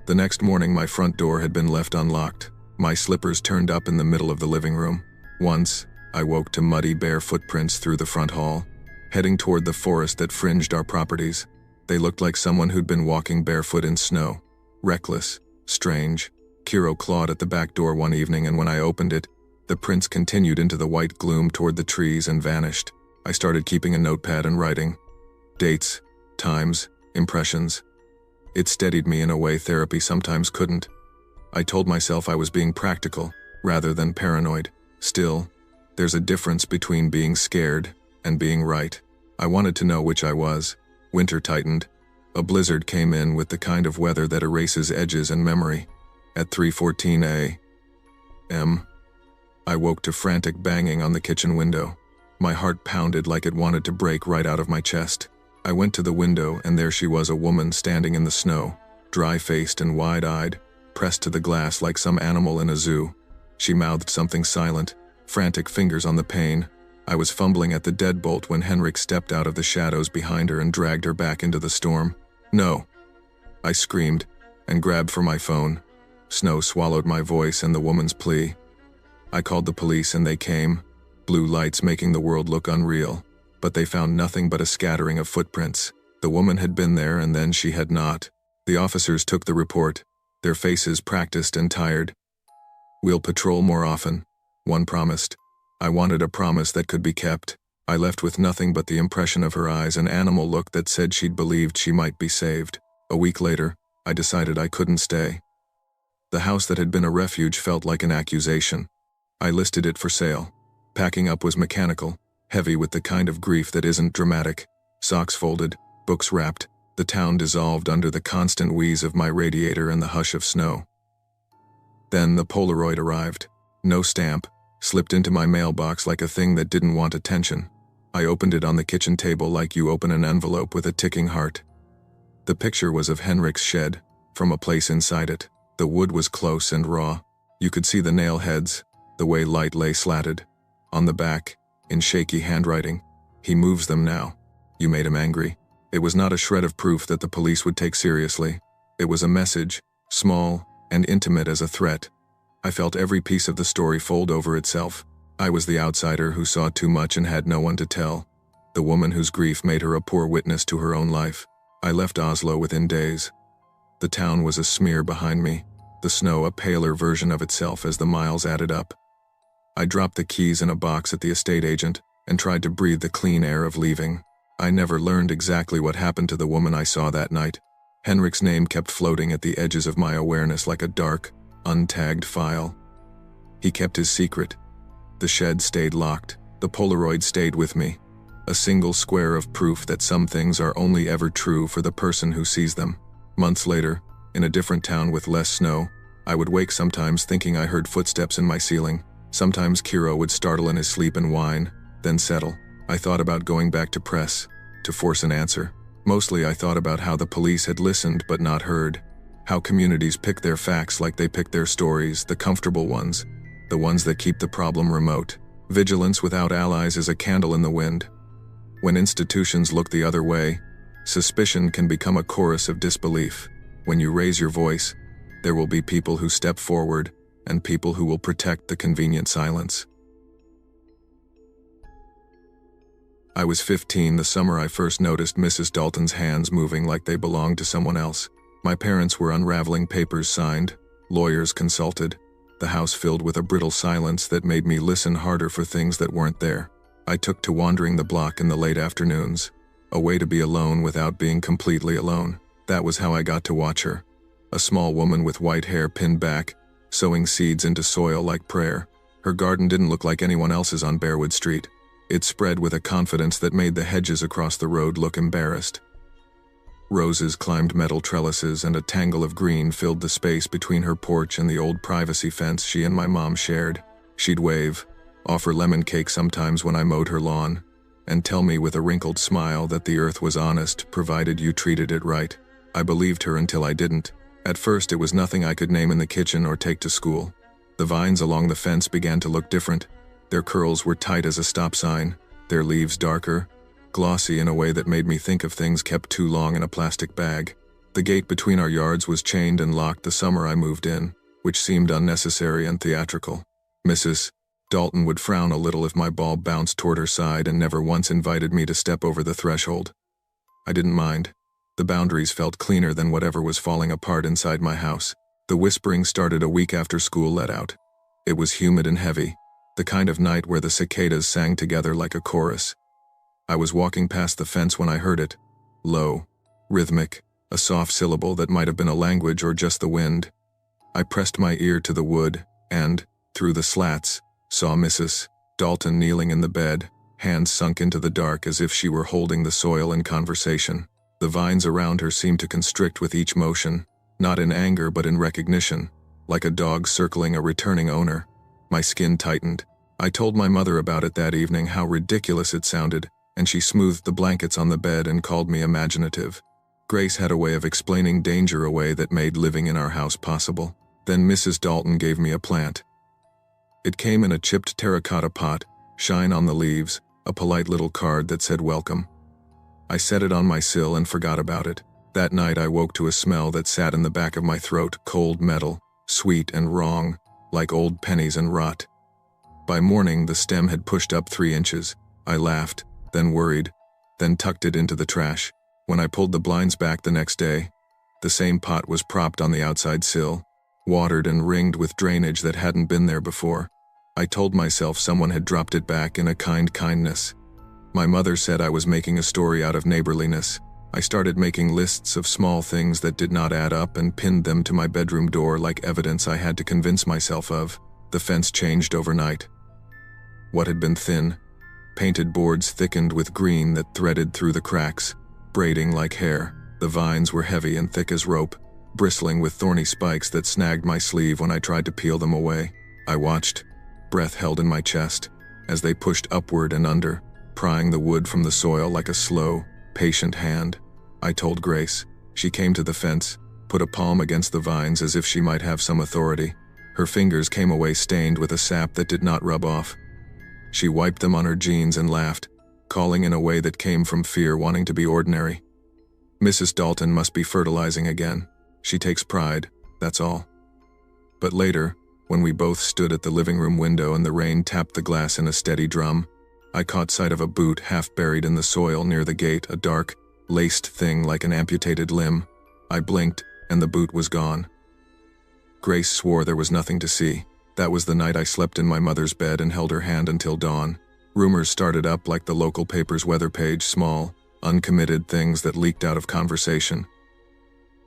B: The next morning my front door had been left unlocked, my slippers turned up in the middle of the living room. Once, I woke to muddy bare footprints through the front hall, heading toward the forest that fringed our properties. They looked like someone who'd been walking barefoot in snow. Reckless, strange. Kiro clawed at the back door one evening, and when I opened it, the prints continued into the white gloom toward the trees and vanished. I started keeping a notepad and writing. Dates, times, impressions. It steadied me in a way therapy sometimes couldn't. I told myself I was being practical, rather than paranoid. Still, there's a difference between being scared and being right. I wanted to know which I was. Winter tightened. A blizzard came in with the kind of weather that erases edges and memory. At 3:14 a.m., I woke to frantic banging on the kitchen window. My heart pounded like it wanted to break right out of my chest. I went to the window, and there she was, a woman standing in the snow, dry-faced and wide-eyed, pressed to the glass like some animal in a zoo. She mouthed something silent, frantic fingers on the pane. I was fumbling at the deadbolt when Henrik stepped out of the shadows behind her and dragged her back into the storm. "No!" I screamed, and grabbed for my phone. Snow swallowed my voice and the woman's plea. I called the police and they came, blue lights making the world look unreal, but they found nothing but a scattering of footprints. The woman had been there and then she had not. The officers took the report, their faces practiced and tired. "We'll patrol more often," one promised. I wanted a promise that could be kept. I left with nothing but the impression of her eyes, an animal look that said she'd believed she might be saved. A week later, I decided I couldn't stay. The house that had been a refuge felt like an accusation. I listed it for sale. Packing up was mechanical, heavy with the kind of grief that isn't dramatic. Socks folded, books wrapped, the town dissolved under the constant wheeze of my radiator and the hush of snow. Then the Polaroid arrived. No stamp, slipped into my mailbox like a thing that didn't want attention. I opened it on the kitchen table like you open an envelope with a ticking heart. The picture was of Henrik's shed, from a place inside it. The wood was close and raw. You could see the nail heads, the way light lay slatted. On the back, in shaky handwriting, "He moves them now. You made him angry." It was not a shred of proof that the police would take seriously. It was a message, small and intimate as a threat. I felt every piece of the story fold over itself. I was the outsider who saw too much and had no one to tell. The woman whose grief made her a poor witness to her own life. I left Oslo within days. The town was a smear behind me, the snow a paler version of itself as the miles added up. I dropped the keys in a box at the estate agent and tried to breathe the clean air of leaving. I never learned exactly what happened to the woman I saw that night. Henrik's name kept floating at the edges of my awareness like a dark, untagged file. He kept his secret. The shed stayed locked. The Polaroid stayed with me. A single square of proof that some things are only ever true for the person who sees them. Months later, in a different town with less snow, I would wake sometimes thinking I heard footsteps in my ceiling. Sometimes Kiro would startle in his sleep and whine, then settle. I thought about going back to press, to force an answer. Mostly I thought about how the police had listened but not heard. How communities pick their facts like they pick their stories, the comfortable ones, the ones that keep the problem remote. Vigilance without allies is a candle in the wind. When institutions look the other way, suspicion can become a chorus of disbelief. When you raise your voice, there will be people who step forward and people who will protect the convenient silence. I was 15 the summer I first noticed Mrs. Dalton's hands moving like they belonged to someone else. My parents were unraveling papers signed, lawyers consulted. the house filled with a brittle silence that made me listen harder for things that weren't there. I took to wandering the block in the late afternoons, a way to be alone without being completely alone. That was how I got to watch her. A small woman with white hair pinned back, sowing seeds into soil like prayer. Her garden didn't look like anyone else's on Bearwood Street. It spread with a confidence that made the hedges across the road look embarrassed. Roses climbed metal trellises, and a tangle of green filled the space between her porch and the old privacy fence she and my mom shared. She'd wave, offer lemon cake sometimes when I mowed her lawn, and tell me with a wrinkled smile that the earth was honest, provided you treated it right. I believed her until I didn't. At first, it was nothing I could name in the kitchen or take to school. The vines along the fence began to look different. Their curls were tight as a stop sign, their leaves darker, glossy in a way that made me think of things kept too long in a plastic bag. The gate between our yards was chained and locked the summer I moved in, which seemed unnecessary and theatrical. Mrs. Dalton would frown a little if my ball bounced toward her side and never once invited me to step over the threshold. I didn't mind. The boundaries felt cleaner than whatever was falling apart inside my house. The whispering started a week after school let out. It was humid and heavy, the kind of night where the cicadas sang together like a chorus. I was walking past the fence when I heard it. Low, rhythmic, a soft syllable that might have been a language or just the wind. I pressed my ear to the wood and, through the slats, saw Mrs. Dalton kneeling in the bed, hands sunk into the dark as if she were holding the soil in conversation. The vines around her seemed to constrict with each motion, not in anger but in recognition, like a dog circling a returning owner. My skin tightened. I told my mother about it that evening, how ridiculous it sounded, and she smoothed the blankets on the bed and called me imaginative. Grace had a way of explaining danger away that made living in our house possible. Then Mrs. Dalton gave me a plant. It came in a chipped terracotta pot, shine on the leaves, a polite little card that said welcome. I set it on my sill and forgot about it. That night I woke to a smell that sat in the back of my throat, cold metal, sweet and wrong, like old pennies and rot. By morning the stem had pushed up 3 inches. I laughed, then worried, then tucked it into the trash. When I pulled the blinds back the next day, the same pot was propped on the outside sill, watered and ringed with drainage that hadn't been there before. I told myself someone had dropped it back in a kindness. My mother said I was making a story out of neighborliness. I started making lists of small things that did not add up and pinned them to my bedroom door like evidence I had to convince myself of. The fence changed overnight. What had been thin, painted boards thickened with green that threaded through the cracks, braiding like hair. The vines were heavy and thick as rope, bristling with thorny spikes that snagged my sleeve when I tried to peel them away. I watched, breath held in my chest, as they pushed upward and under, prying the wood from the soil like a slow, patient hand. I told Grace. She came to the fence, put a palm against the vines as if she might have some authority. Her fingers came away stained with a sap that did not rub off. She wiped them on her jeans and laughed, calling in a way that came from fear, wanting to be ordinary. Mrs. Dalton must be fertilizing again. She takes pride, that's all. But later, when we both stood at the living room window and the rain tapped the glass in a steady drum, I caught sight of a boot half buried in the soil near the gate, a dark, laced thing like an amputated limb. I blinked, and the boot was gone. Grace swore there was nothing to see. That was the night I slept in my mother's bed and held her hand until dawn. Rumors started up like the local paper's weather page, small, uncommitted things that leaked out of conversation.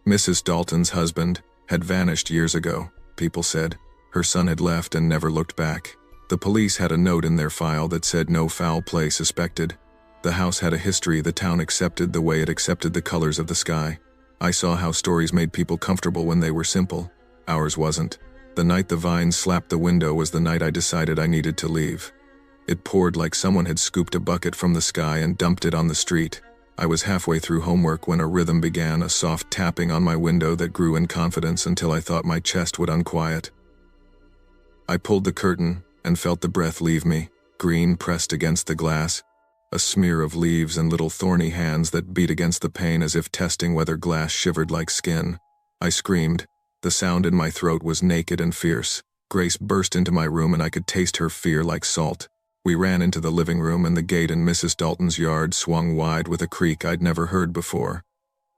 B: Mrs. Dalton's husband had vanished years ago, people said. Her son had left and never looked back. The police had a note in their file that said no foul play suspected. The house had a history the town accepted the way it accepted the colors of the sky. I saw how stories made people comfortable when they were simple. Ours wasn't. The night the vines slapped the window was the night I decided I needed to leave. It poured like someone had scooped a bucket from the sky and dumped it on the street. I was halfway through homework when a rhythm began, a soft tapping on my window that grew in confidence until I thought my chest would unquiet. I pulled the curtain and felt the breath leave me, green pressed against the glass, a smear of leaves and little thorny hands that beat against the pane as if testing whether glass shivered like skin. I screamed. The sound in my throat was naked and fierce. Grace burst into my room and I could taste her fear like salt. We ran into the living room and the gate in Mrs. Dalton's yard swung wide with a creak I'd never heard before.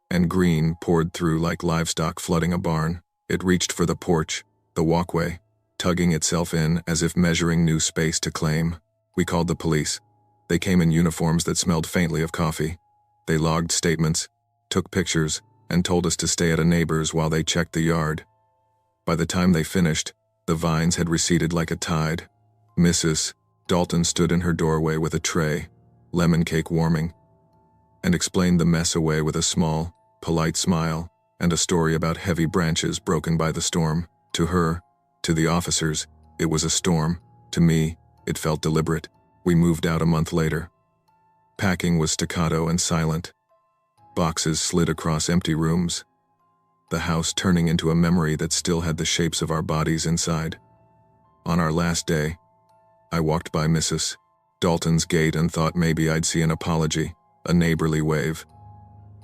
B: And green poured through like livestock flooding a barn. It reached for the porch, the walkway, tugging itself in as if measuring new space to claim. We called the police. They came in uniforms that smelled faintly of coffee. They logged statements, took pictures, and told us to stay at a neighbor's while they checked the yard. By the time they finished, the vines had receded like a tide. Mrs. Dalton stood in her doorway with a tray, lemon cake warming, and explained the mess away with a small, polite smile and a story about heavy branches broken by the storm. To her, to the officers, it was a storm. To me, it felt deliberate. We moved out a month later. Packing was staccato and silent. Boxes slid across empty rooms, the house turning into a memory that still had the shapes of our bodies inside. On our last day, I walked by Mrs. Dalton's gate and thought maybe I'd see an apology, a neighborly wave.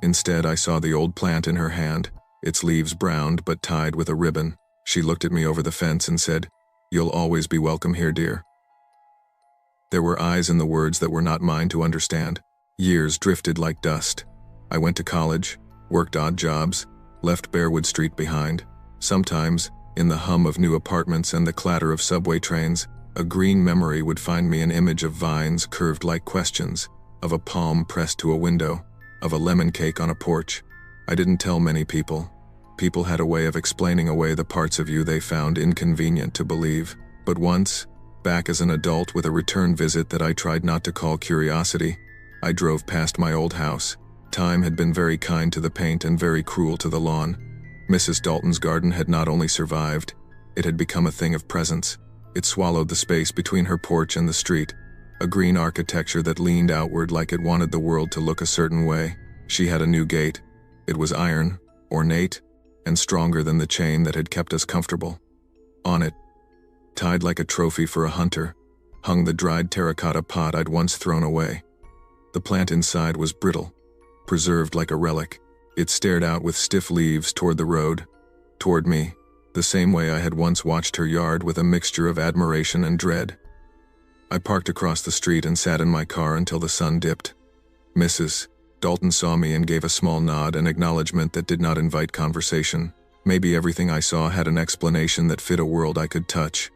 B: Instead, I saw the old plant in her hand, its leaves browned but tied with a ribbon. She looked at me over the fence and said, "You'll always be welcome here, dear." There were eyes in the words that were not mine to understand. Years drifted like dust. I went to college, worked odd jobs, left Bearwood Street behind. Sometimes, in the hum of new apartments and the clatter of subway trains, a green memory would find me an image of vines curved like questions, of a palm pressed to a window, of a lemon cake on a porch. I didn't tell many people. People had a way of explaining away the parts of you they found inconvenient to believe. But once, back as an adult with a return visit that I tried not to call curiosity, I drove past my old house. Time had been very kind to the paint and very cruel to the lawn. Mrs. Dalton's garden had not only survived, it had become a thing of presence. It swallowed the space between her porch and the street, a green architecture that leaned outward like it wanted the world to look a certain way. She had a new gate. It was iron, ornate, and stronger than the chain that had kept us comfortable. On it, tied like a trophy for a hunter, hung the dried terracotta pot I'd once thrown away. The plant inside was brittle, preserved like a relic. It stared out with stiff leaves toward the road, toward me, the same way I had once watched her yard with a mixture of admiration and dread. I parked across the street and sat in my car until the sun dipped. Mrs. Dalton saw me and gave a small nod, an acknowledgement that did not invite conversation. Maybe everything I saw had an explanation that fit a world I could touch.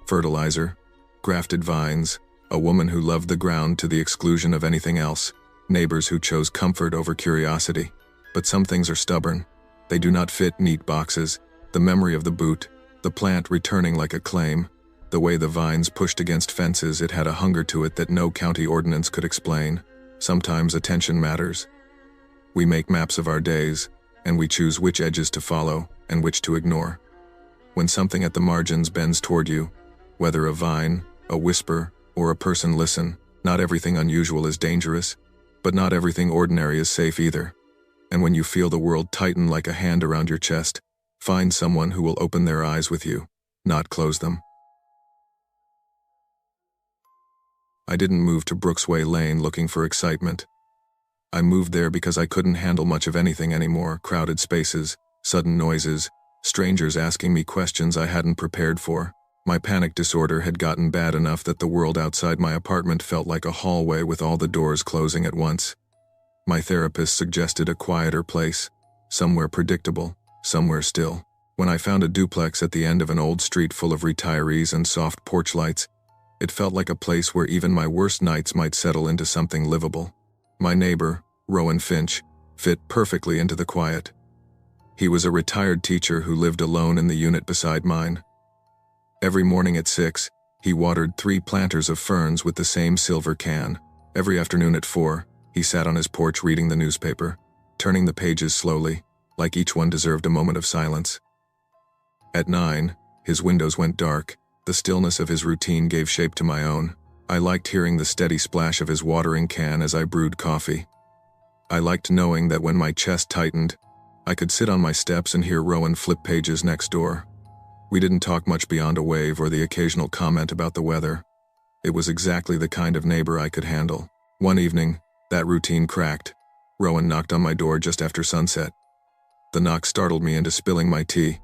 B: Fertilizer, grafted vines, a woman who loved the ground to the exclusion of anything else, neighbors who chose comfort over curiosity. But some things are stubborn. They do not fit neat boxes. The memory of the boot, the plant returning like a claim, the way the vines pushed against fences, it had a hunger to it that no county ordinance could explain. Sometimes attention matters. We make maps of our days, and we choose which edges to follow and which to ignore. When something at the margins bends toward you, whether a vine, a whisper, or a person, listen. Not everything unusual is dangerous, but not everything ordinary is safe either. And when you feel the world tighten like a hand around your chest, find someone who will open their eyes with you, not close them. I didn't move to Brooksway Lane looking for excitement. I moved there because I couldn't handle much of anything anymore: crowded spaces, sudden noises, strangers asking me questions I hadn't prepared for. My panic disorder had gotten bad enough that the world outside my apartment felt like a hallway with all the doors closing at once. My therapist suggested a quieter place, somewhere predictable, somewhere still. When I found a duplex at the end of an old street full of retirees and soft porch lights, it felt like a place where even my worst nights might settle into something livable. My neighbor, Rowan Finch, fit perfectly into the quiet. He was a retired teacher who lived alone in the unit beside mine. Every morning at 6, he watered 3 planters of ferns with the same silver can. Every afternoon at 4, he sat on his porch reading the newspaper, turning the pages slowly, like each one deserved a moment of silence. At 9, his windows went dark. The stillness of his routine gave shape to my own. I liked hearing the steady splash of his watering can as I brewed coffee. I liked knowing that when my chest tightened, I could sit on my steps and hear Rowan flip pages next door. We didn't talk much beyond a wave or the occasional comment about the weather. It was exactly the kind of neighbor I could handle. One evening, that routine cracked. Rowan knocked on my door just after sunset. The knock startled me into spilling my tea,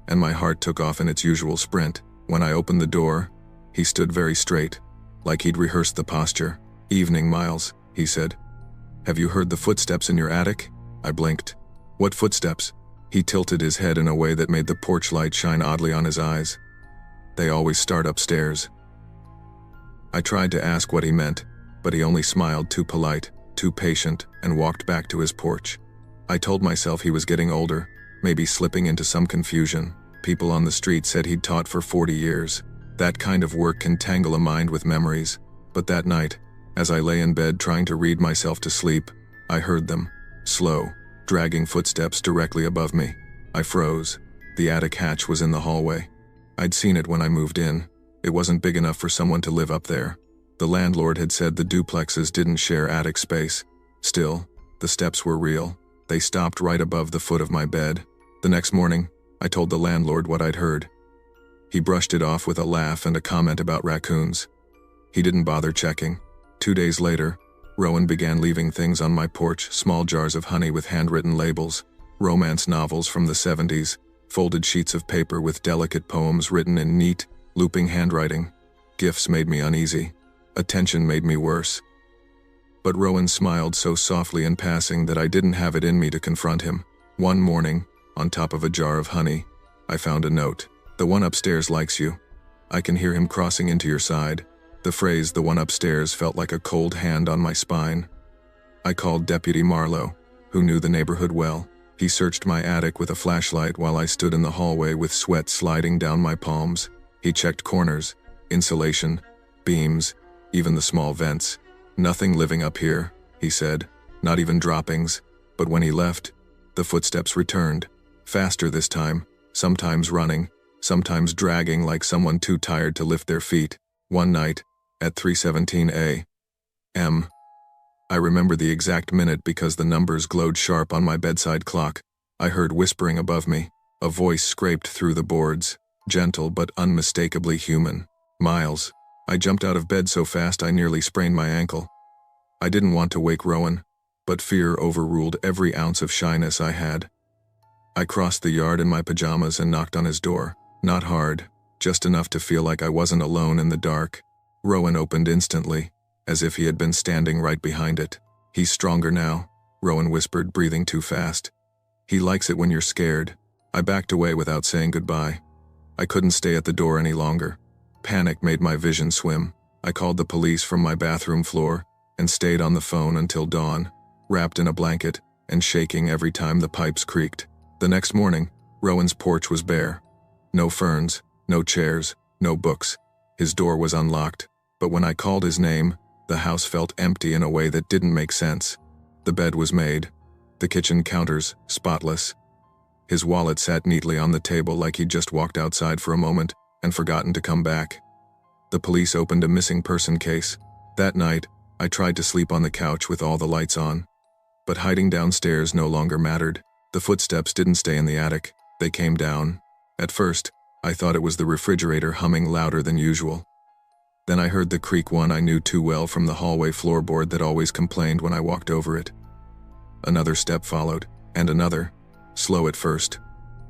B: and my heart took off in its usual sprint. When I opened the door, he stood very straight, like he'd rehearsed the posture. "Evening, Miles," he said. "Have you heard the footsteps in your attic?" I blinked. "What footsteps?" He tilted his head in a way that made the porch light shine oddly on his eyes. They always start upstairs. I tried to ask what he meant, but he only smiled, too polite, too patient, and walked back to his porch. I told myself he was getting older, maybe slipping into some confusion. People on the street said he'd taught for 40 years. That kind of work can tangle a mind with memories. But that night, as I lay in bed trying to read myself to sleep, I heard them, slow, dragging footsteps directly above me. I froze. The attic hatch was in the hallway. I'd seen it when I moved in. It wasn't big enough for someone to live up there. The landlord had said the duplexes didn't share attic space. Still, the steps were real. They stopped right above the foot of my bed. The next morning, I told the landlord what I'd heard. He brushed it off with a laugh and a comment about raccoons. He didn't bother checking. 2 days later, Rowan began leaving things on my porch, small jars of honey with handwritten labels, romance novels from the 70s, folded sheets of paper with delicate poems written in neat, looping handwriting. Gifts made me uneasy. Attention made me worse. But Rowan smiled so softly in passing that I didn't have it in me to confront him. One morning, on top of a jar of honey, I found a note. "The one upstairs likes you. I can hear him crossing into your side." The phrase, "the one upstairs," felt like a cold hand on my spine. I called Deputy Marlowe, who knew the neighborhood well. He searched my attic with a flashlight while I stood in the hallway with sweat sliding down my palms. He checked corners, insulation, beams, even the small vents. "Nothing living up here," he said, "not even droppings." But when he left, the footsteps returned, faster this time, sometimes running, sometimes dragging like someone too tired to lift their feet. One night, at 3:17 a.m., I remember the exact minute because the numbers glowed sharp on my bedside clock. I heard whispering above me. A voice scraped through the boards, gentle but unmistakably human. "Miles." I jumped out of bed so fast I nearly sprained my ankle. I didn't want to wake Rowan, but fear overruled every ounce of shyness I had. I crossed the yard in my pajamas and knocked on his door. Not hard, just enough to feel like I wasn't alone in the dark. Rowan opened instantly, as if he had been standing right behind it. "He's stronger now," Rowan whispered, breathing too fast. "He likes it when you're scared." I backed away without saying goodbye. I couldn't stay at the door any longer. Panic made my vision swim. I called the police from my bathroom floor and stayed on the phone until dawn, wrapped in a blanket and shaking every time the pipes creaked. The next morning, Rowan's porch was bare. No ferns, no chairs, no books. His door was unlocked, but when I called his name, the house felt empty in a way that didn't make sense. The bed was made, the kitchen counters spotless. His wallet sat neatly on the table like he'd just walked outside for a moment and forgotten to come back. The police opened a missing person case. That night, I tried to sleep on the couch with all the lights on. But hiding downstairs no longer mattered. The footsteps didn't stay in the attic, they came down. At first, I thought it was the refrigerator humming louder than usual. Then I heard the creak, one I knew too well from the hallway floorboard that always complained when I walked over it. Another step followed, and another, slow at first,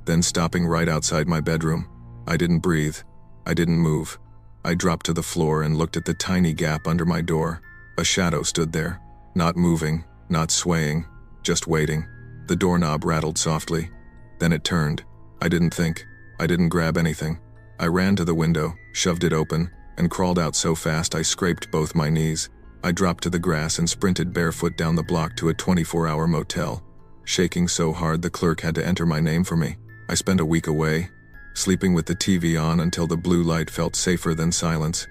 B: then stopping right outside my bedroom. I didn't breathe. I didn't move. I dropped to the floor and looked at the tiny gap under my door. A shadow stood there, not moving, not swaying, just waiting. The doorknob rattled softly. Then it turned. I didn't think. I didn't grab anything. I ran to the window, shoved it open, and crawled out so fast I scraped both my knees. I dropped to the grass and sprinted barefoot down the block to a 24-hour motel. Shaking so hard the clerk had to enter my name for me. I spent a week away, sleeping with the TV on until the blue light felt safer than silence.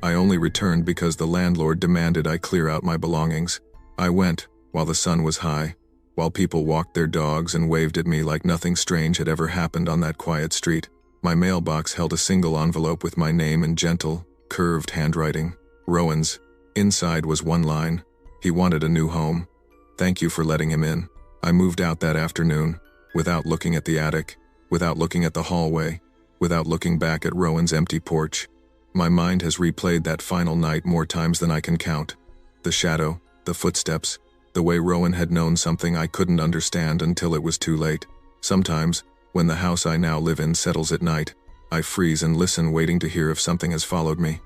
B: I only returned because the landlord demanded I clear out my belongings. I went, while the sun was high, while people walked their dogs and waved at me like nothing strange had ever happened on that quiet street. My mailbox held a single envelope with my name in gentle, curved handwriting. Rowan's. Inside was one line. He wanted a new home. Thank you for letting him in. I moved out that afternoon, without looking at the attic, without looking at the hallway, without looking back at Rowan's empty porch. My mind has replayed that final night more times than I can count. The shadow, the footsteps, the way Rowan had known something I couldn't understand until it was too late. Sometimes, when the house I now live in settles at night, I freeze and listen, waiting to hear if something has followed me.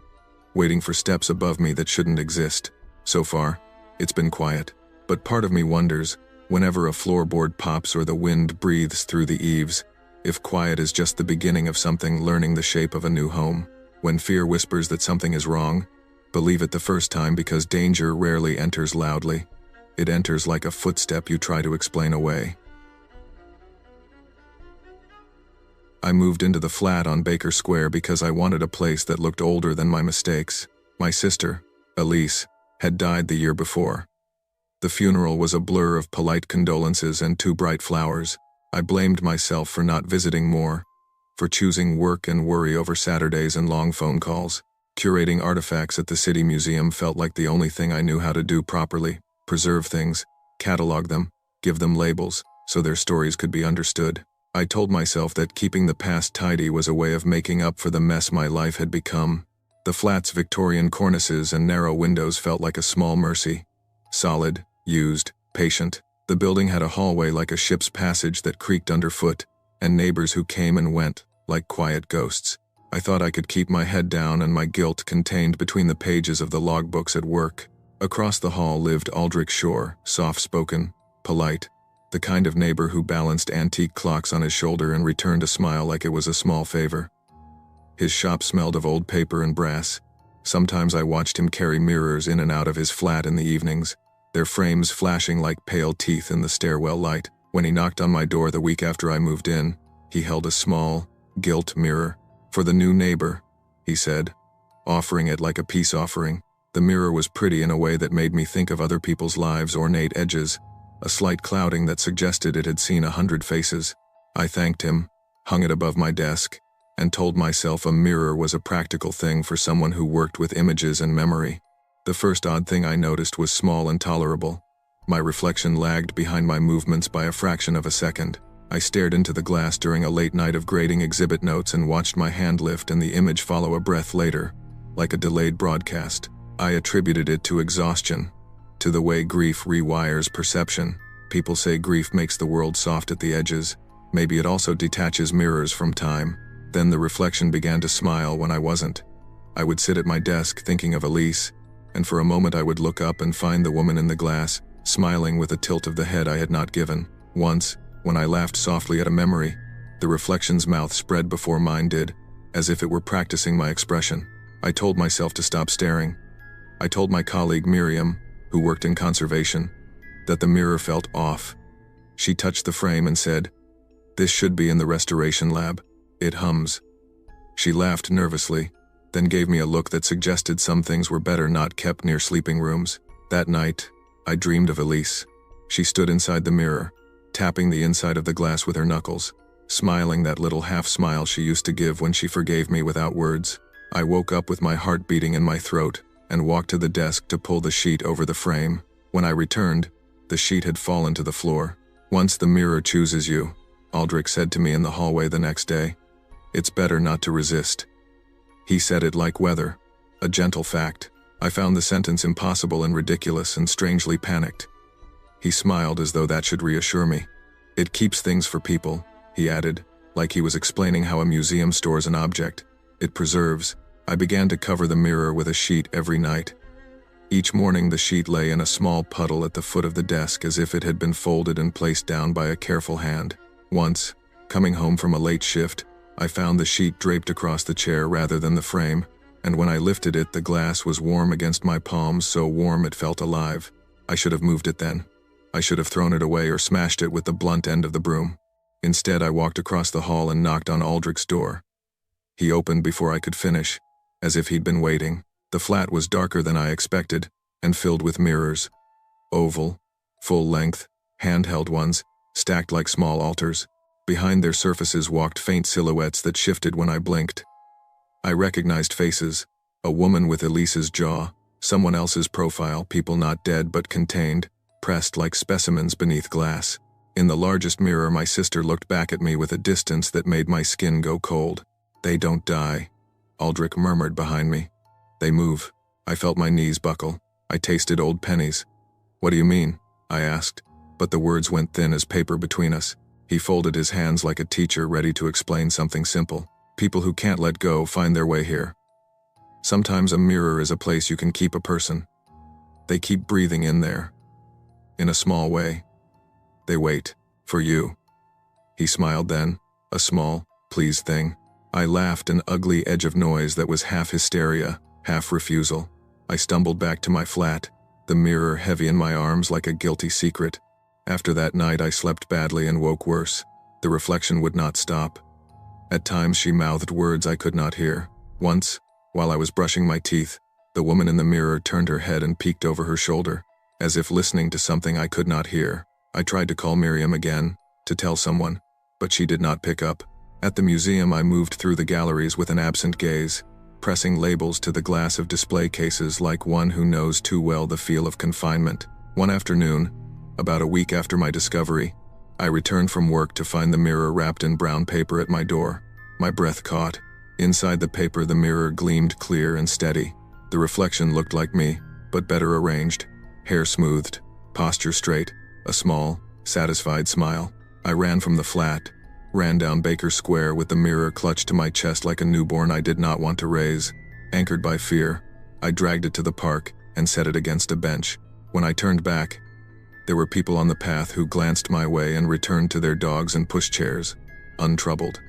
B: Waiting for steps above me that shouldn't exist. So far, it's been quiet. But part of me wonders, whenever a floorboard pops or the wind breathes through the eaves, If quiet is just the beginning of something, learning the shape of a new home. When fear whispers that something is wrong, believe it the first time, because danger rarely enters loudly. It enters like a footstep you try to explain away. I moved into the flat on Baker Square because I wanted a place that looked older than my mistakes. My sister, Elise, had died the year before. The funeral was a blur of polite condolences and 2 bright flowers. I blamed myself for not visiting more, for choosing work and worry over Saturdays and long phone calls. Curating artifacts at the City Museum felt like the only thing I knew how to do properly: preserve things, catalog them, give them labels, so their stories could be understood. I told myself that keeping the past tidy was a way of making up for the mess my life had become. The flat's Victorian cornices and narrow windows felt like a small mercy. Solid, used, patient. The building had a hallway like a ship's passage that creaked underfoot, and neighbors who came and went, like quiet ghosts. I thought I could keep my head down and my guilt contained between the pages of the logbooks at work. Across the hall lived Aldrich Shore, soft-spoken, polite, the kind of neighbor who balanced antique clocks on his shoulder and returned a smile like it was a small favor. His shop smelled of old paper and brass. Sometimes I watched him carry mirrors in and out of his flat in the evenings, their frames flashing like pale teeth in the stairwell light. When he knocked on my door the week after I moved in, he held a small, gilt mirror. "For the new neighbor," he said, offering it like a peace offering. The mirror was pretty in a way that made me think of other people's lives' ornate edges, a slight clouding that suggested it had seen 100 faces. I thanked him, hung it above my desk, and told myself a mirror was a practical thing for someone who worked with images and memory. The first odd thing I noticed was small and tolerable. My reflection lagged behind my movements by a fraction of a second. I stared into the glass during a late night of grading exhibit notes and watched my hand lift and the image follow a breath later, like a delayed broadcast. I attributed it to exhaustion, to the way grief rewires perception. People say grief makes the world soft at the edges. Maybe it also detaches mirrors from time. Then the reflection began to smile when I wasn't. I would sit at my desk thinking of Elise, and for a moment I would look up and find the woman in the glass, smiling with a tilt of the head I had not given. Once, when I laughed softly at a memory, the reflection's mouth spread before mine did, as if it were practicing my expression. I told myself to stop staring. I told my colleague Miriam, who worked in conservation, that the mirror felt off. She touched the frame and said, "This should be in the restoration lab. It hums." She laughed nervously, then gave me a look that suggested some things were better not kept near sleeping rooms. That night, I dreamed of Elise. She stood inside the mirror, tapping the inside of the glass with her knuckles, smiling that little half-smile she used to give when she forgave me without words. I woke up with my heart beating in my throat and walked to the desk to pull the sheet over the frame. When I returned, the sheet had fallen to the floor. "Once the mirror chooses you," Aldrich said to me in the hallway the next day, "it's better not to resist." He said it like weather, a gentle fact. I found the sentence impossible and ridiculous and strangely panicked. He smiled as though that should reassure me. "It keeps things for people," he added, like he was explaining how a museum stores an object. "It preserves." I began to cover the mirror with a sheet every night. Each morning the sheet lay in a small puddle at the foot of the desk as if it had been folded and placed down by a careful hand. Once, coming home from a late shift, I found the sheet draped across the chair rather than the frame, and when I lifted it, the glass was warm against my palms, so warm it felt alive. I should have moved it then. I should have thrown it away or smashed it with the blunt end of the broom. Instead, I walked across the hall and knocked on Aldrich's door. He opened before I could finish, as if he'd been waiting. The flat was darker than I expected, and filled with mirrors. Oval, full-length, handheld ones, stacked like small altars. Behind their surfaces walked faint silhouettes that shifted when I blinked. I recognized faces: a woman with Elise's jaw, someone else's profile, people not dead but contained, pressed like specimens beneath glass. In the largest mirror, my sister looked back at me with a distance that made my skin go cold. "They don't die," Aldrich murmured behind me. "They move." I felt my knees buckle. I tasted old pennies. "What do you mean?" I asked, but the words went thin as paper between us. He folded his hands like a teacher ready to explain something simple. "People who can't let go find their way here. Sometimes a mirror is a place you can keep a person. They keep breathing in there. In a small way. They wait. For you." He smiled then, A small, please thing. I laughed, an ugly edge of noise that was half hysteria, half refusal. I stumbled back to my flat, the mirror heavy in my arms like a guilty secret. After that night I slept badly and woke worse. The reflection would not stop. At times she mouthed words I could not hear. Once, while I was brushing my teeth, the woman in the mirror turned her head and peeked over her shoulder, as if listening to something I could not hear. I tried to call Miriam again, to tell someone, but she did not pick up. At the museum I moved through the galleries with an absent gaze, pressing labels to the glass of display cases like one who knows too well the feel of confinement. One afternoon, about a week after my discovery, I returned from work to find the mirror wrapped in brown paper at my door. My breath caught. Inside the paper the mirror gleamed clear and steady. The reflection looked like me, but better arranged. Hair smoothed, posture straight, a small, satisfied smile. I ran from the flat, ran down Baker Square with the mirror clutched to my chest like a newborn I did not want to raise. Anchored by fear, I dragged it to the park and set it against a bench. When I turned back, there were people on the path who glanced my way and returned to their dogs and pushchairs, untroubled.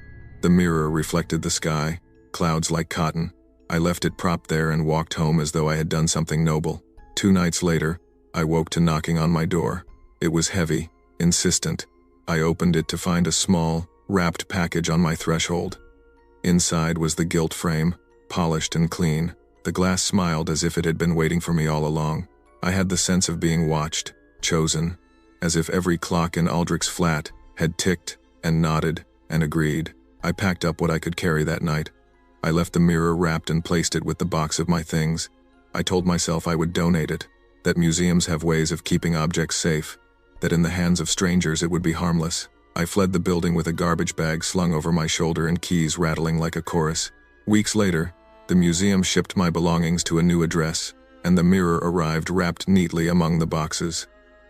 B: The mirror reflected the sky, clouds like cotton. I left it propped there and walked home as though I had done something noble. 2 nights later, I woke to knocking on my door. It was heavy, insistent. I opened it to find a small, wrapped package on my threshold. Inside was the gilt frame, polished and clean. The glass smiled as if it had been waiting for me all along. I had the sense of being watched, chosen, as if every clock in Aldrich's flat had ticked and nodded and agreed. I packed up what I could carry that night. I left the mirror wrapped and placed it with the box of my things. I told myself I would donate it, that museums have ways of keeping objects safe, that in the hands of strangers it would be harmless. I fled the building with a garbage bag slung over my shoulder and keys rattling like a chorus. Weeks later, the museum shipped my belongings to a new address, and the mirror arrived wrapped neatly among the boxes.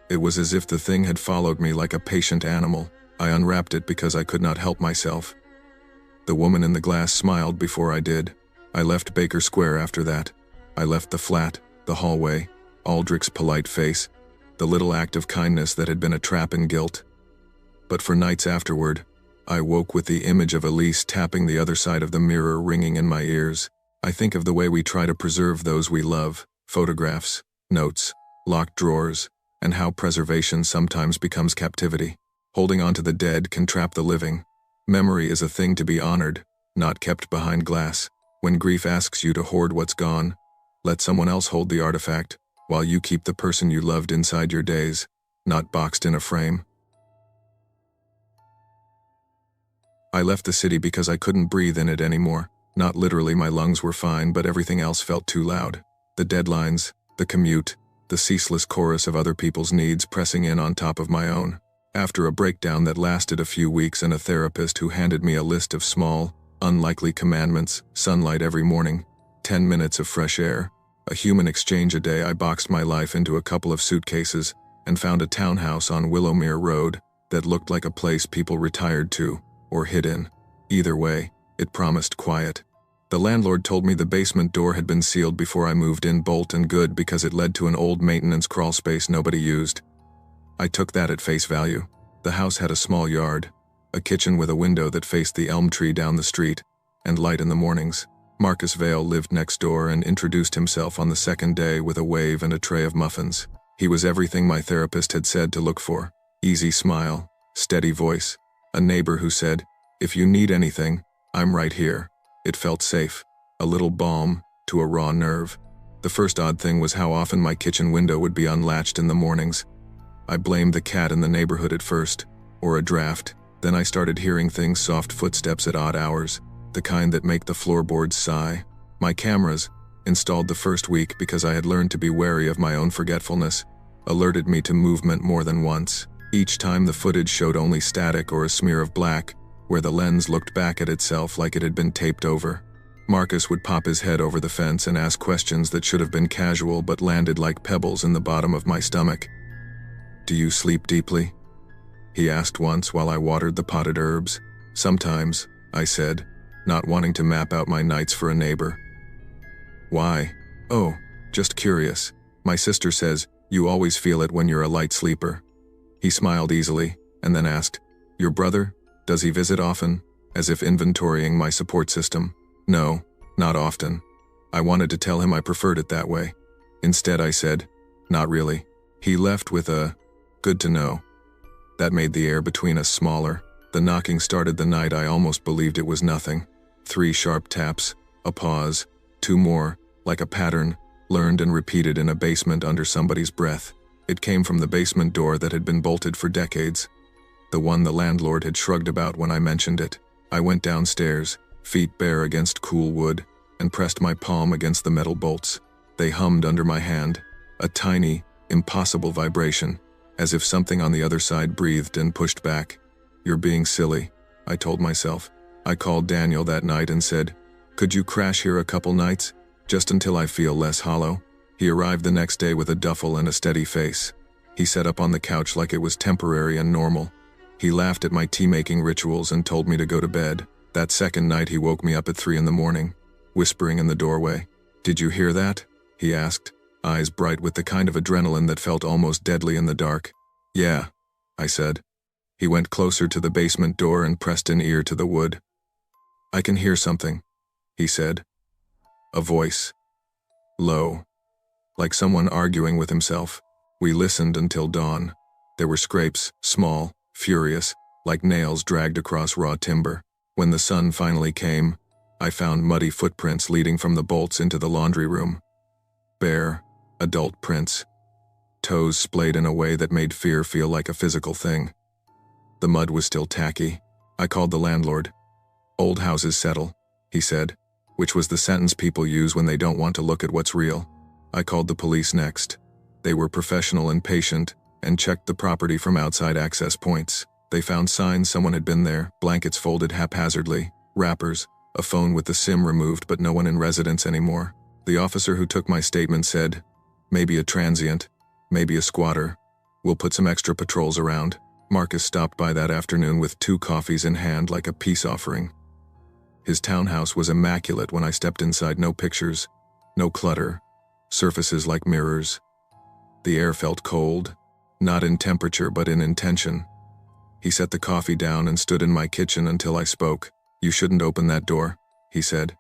B: It was as if the thing had followed me like a patient animal. I unwrapped it because I could not help myself. The woman in the glass smiled before I did. I left Baker Square after that. I left the flat, the hallway, Aldrich's polite face, the little act of kindness that had been a trap in guilt. But for nights afterward, I woke with the image of Elise tapping the other side of the mirror ringing in my ears. I think of the way we try to preserve those we love, photographs, notes, locked drawers, and how preservation sometimes becomes captivity. Holding on to the dead can trap the living. Memory is a thing to be honored, not kept behind glass. When grief asks you to hoard what's gone, let someone else hold the artifact, while you keep the person you loved inside your days, not boxed in a frame. I left the city because I couldn't breathe in it anymore. Not literally, my lungs were fine, but everything else felt too loud. The deadlines, the commute, the ceaseless chorus of other people's needs pressing in on top of my own. After a breakdown that lasted a few weeks and a therapist who handed me a list of small, unlikely commandments, sunlight every morning, 10 minutes of fresh air, a human exchange a day, I boxed my life into a couple of suitcases and found a townhouse on Willowmere Road that looked like a place people retired to or hid in. Either way, it promised quiet. The landlord told me the basement door had been sealed before I moved in, bolt and good, because it led to an old maintenance crawl space nobody used. I took that at face value. The house had a small yard, a kitchen with a window that faced the elm tree down the street, and light in the mornings. Marcus Vale lived next door and introduced himself on the second day with a wave and a tray of muffins. He was everything my therapist had said to look for. Easy smile, steady voice, a neighbor who said, "If you need anything, I'm right here." It felt safe, a little balm to a raw nerve. The first odd thing was how often my kitchen window would be unlatched in the mornings. I blamed the cat in the neighborhood at first, or a draft. Then I started hearing things, soft footsteps at odd hours, the kind that make the floorboards sigh. My cameras, installed the first week because I had learned to be wary of my own forgetfulness, alerted me to movement more than once. Each time the footage showed only static or a smear of black, where the lens looked back at itself like it had been taped over. Marcus would pop his head over the fence and ask questions that should have been casual but landed like pebbles in the bottom of my stomach. "Do you sleep deeply?" he asked once while I watered the potted herbs. "Sometimes," I said, not wanting to map out my nights for a neighbor. "Why?" "Oh, just curious. My sister says, you always feel it when you're a light sleeper." He smiled easily, and then asked, "Your brother? Does he visit often? As if inventorying my support system. No, not often. I wanted to tell him I preferred it that way. Instead I said, not really. He left with a, good to know. That made the air between us smaller. The knocking started the night I almost believed it was nothing. 3 sharp taps, a pause, 2 more, like a pattern, learned and repeated in a basement under somebody's breath. It came from the basement door that had been bolted for decades. The one the landlord had shrugged about when I mentioned it. I went downstairs, feet bare against cool wood, and pressed my palm against the metal bolts. They hummed under my hand, a tiny, impossible vibration, as if something on the other side breathed and pushed back. You're being silly, I told myself. I called Daniel that night and said, could you crash here a couple nights, just until I feel less hollow? He arrived the next day with a duffel and a steady face. He sat up on the couch like it was temporary and normal. He laughed at my tea-making rituals and told me to go to bed. That second night he woke me up at 3 in the morning, whispering in the doorway. Did you hear that? He asked, eyes bright with the kind of adrenaline that felt almost deadly in the dark. Yeah, I said. He went closer to the basement door and pressed an ear to the wood. I can hear something, he said. A voice. Low. Like someone arguing with himself. We listened until dawn. There were scrapes, small, furious, like nails dragged across raw timber. When the sun finally came, I found muddy footprints leading from the bolts into the laundry room. Bare, adult prints. Toes splayed in a way that made fear feel like a physical thing. The mud was still tacky. I called the landlord. Old houses settle, he said, which was the sentence people use when they don't want to look at what's real. I called the police next. They were professional and patient, and checked the property from outside access points. They found signs someone had been there, blankets folded haphazardly, wrappers, a phone with the SIM removed but no one in residence anymore. The officer who took my statement said, maybe a transient, maybe a squatter. We'll put some extra patrols around. Marcus stopped by that afternoon with 2 coffees in hand like a peace offering. His townhouse was immaculate when I stepped inside. No pictures, no clutter, surfaces like mirrors. The air felt cold, not in temperature but in intention. He set the coffee down and stood in my kitchen until I spoke. You shouldn't open that door, he said.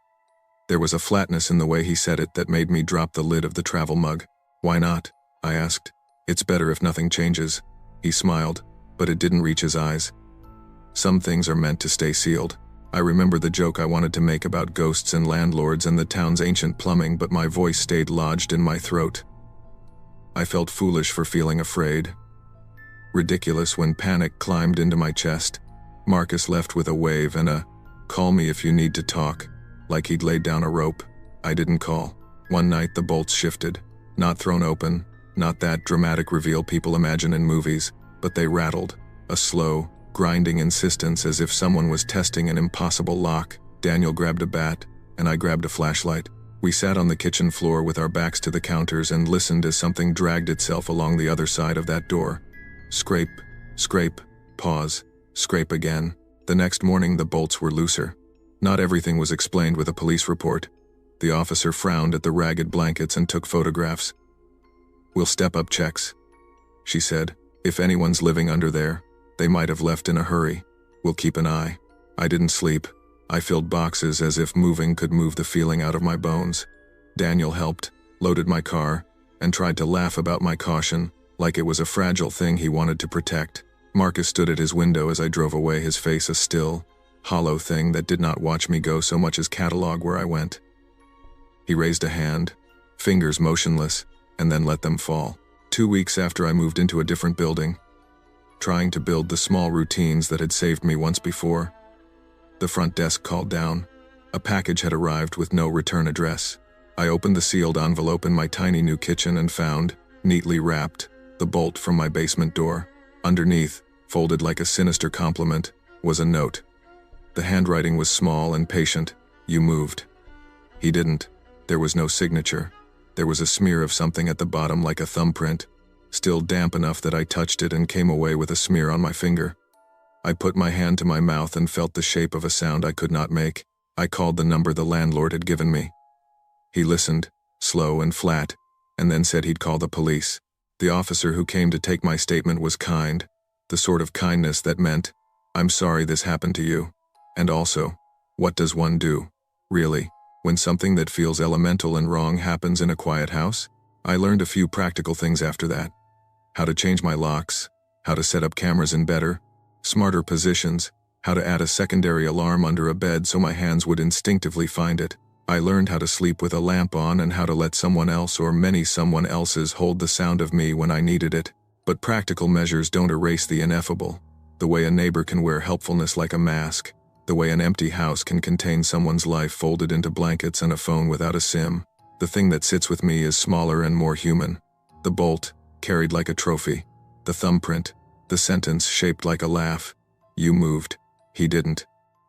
B: There was a flatness in the way he said it that made me drop the lid of the travel mug. Why not? I asked. It's better if nothing changes. He smiled, but it didn't reach his eyes. Some things are meant to stay sealed. I remember the joke I wanted to make about ghosts and landlords and the town's ancient plumbing, but my voice stayed lodged in my throat. I felt foolish for feeling afraid. Ridiculous when panic climbed into my chest. Marcus left with a wave and a, call me if you need to talk, like he'd laid down a rope. I didn't call. One night the bolts shifted. Not thrown open, not that dramatic reveal people imagine in movies, but they rattled. A slow, grinding insistence as if someone was testing an impossible lock. Daniel grabbed a bat, and I grabbed a flashlight. We sat on the kitchen floor with our backs to the counters and listened as something dragged itself along the other side of that door. Scrape, scrape, pause, scrape again. The next morning the bolts were looser. Not everything was explained with a police report. The officer frowned at the ragged blankets and took photographs. We'll step up checks, she said. If anyone's living under there, they might have left in a hurry. We'll keep an eye. I didn't sleep. I filled boxes as if moving could move the feeling out of my bones. Daniel helped, loaded my car, and tried to laugh about my caution, like it was a fragile thing he wanted to protect. Marcus stood at his window as I drove away, his face a still, hollow thing that did not watch me go so much as catalog where I went. He raised a hand, fingers motionless, and then let them fall. 2 weeks after I moved into a different building, trying to build the small routines that had saved me once before. The front desk called down. A package had arrived with no return address. I opened the sealed envelope in my tiny new kitchen and found, neatly wrapped, the bolt from my basement door. Underneath, folded like a sinister compliment, was a note. The handwriting was small and patient. You moved. He didn't. There was no signature. There was a smear of something at the bottom like a thumbprint, still damp enough that I touched it and came away with a smear on my finger. I put my hand to my mouth and felt the shape of a sound I could not make. I called the number the landlord had given me. He listened, slow and flat, and then said he'd call the police. The officer who came to take my statement was kind, the sort of kindness that meant, I'm sorry this happened to you. And also, what does one do, really, when something that feels elemental and wrong happens in a quiet house? I learned a few practical things after that. How to change my locks, how to set up cameras in better, smarter positions, how to add a secondary alarm under a bed so my hands would instinctively find it. I learned how to sleep with a lamp on and how to let someone else or many someone else's hold the sound of me when I needed it. But practical measures don't erase the ineffable. The way a neighbor can wear helpfulness like a mask, the way an empty house can contain someone's life folded into blankets and a phone without a SIM. The thing that sits with me is smaller and more human. The bolt, carried like a trophy. The thumbprint, the sentence shaped like a laugh. You moved. He didn't.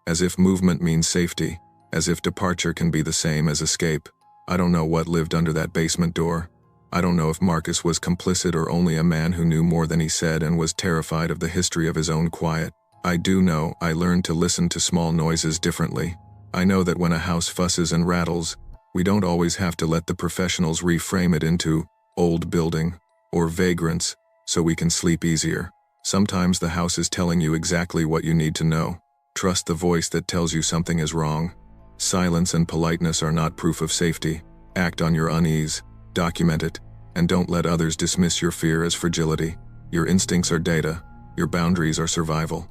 B: As if movement means safety, as if departure can be the same as escape. I don't know what lived under that basement door. I don't know if Marcus was complicit or only a man who knew more than he said and was terrified of the history of his own quiet. I do know I learned to listen to small noises differently. I know that when a house fusses and rattles, we don't always have to let the professionals reframe it into old building or vagrants so we can sleep easier. Sometimes the house is telling you exactly what you need to know. Trust the voice that tells you something is wrong. Silence and politeness are not proof of safety. Act on your unease, document it, and don't let others dismiss your fear as fragility. Your instincts are data, your boundaries are survival.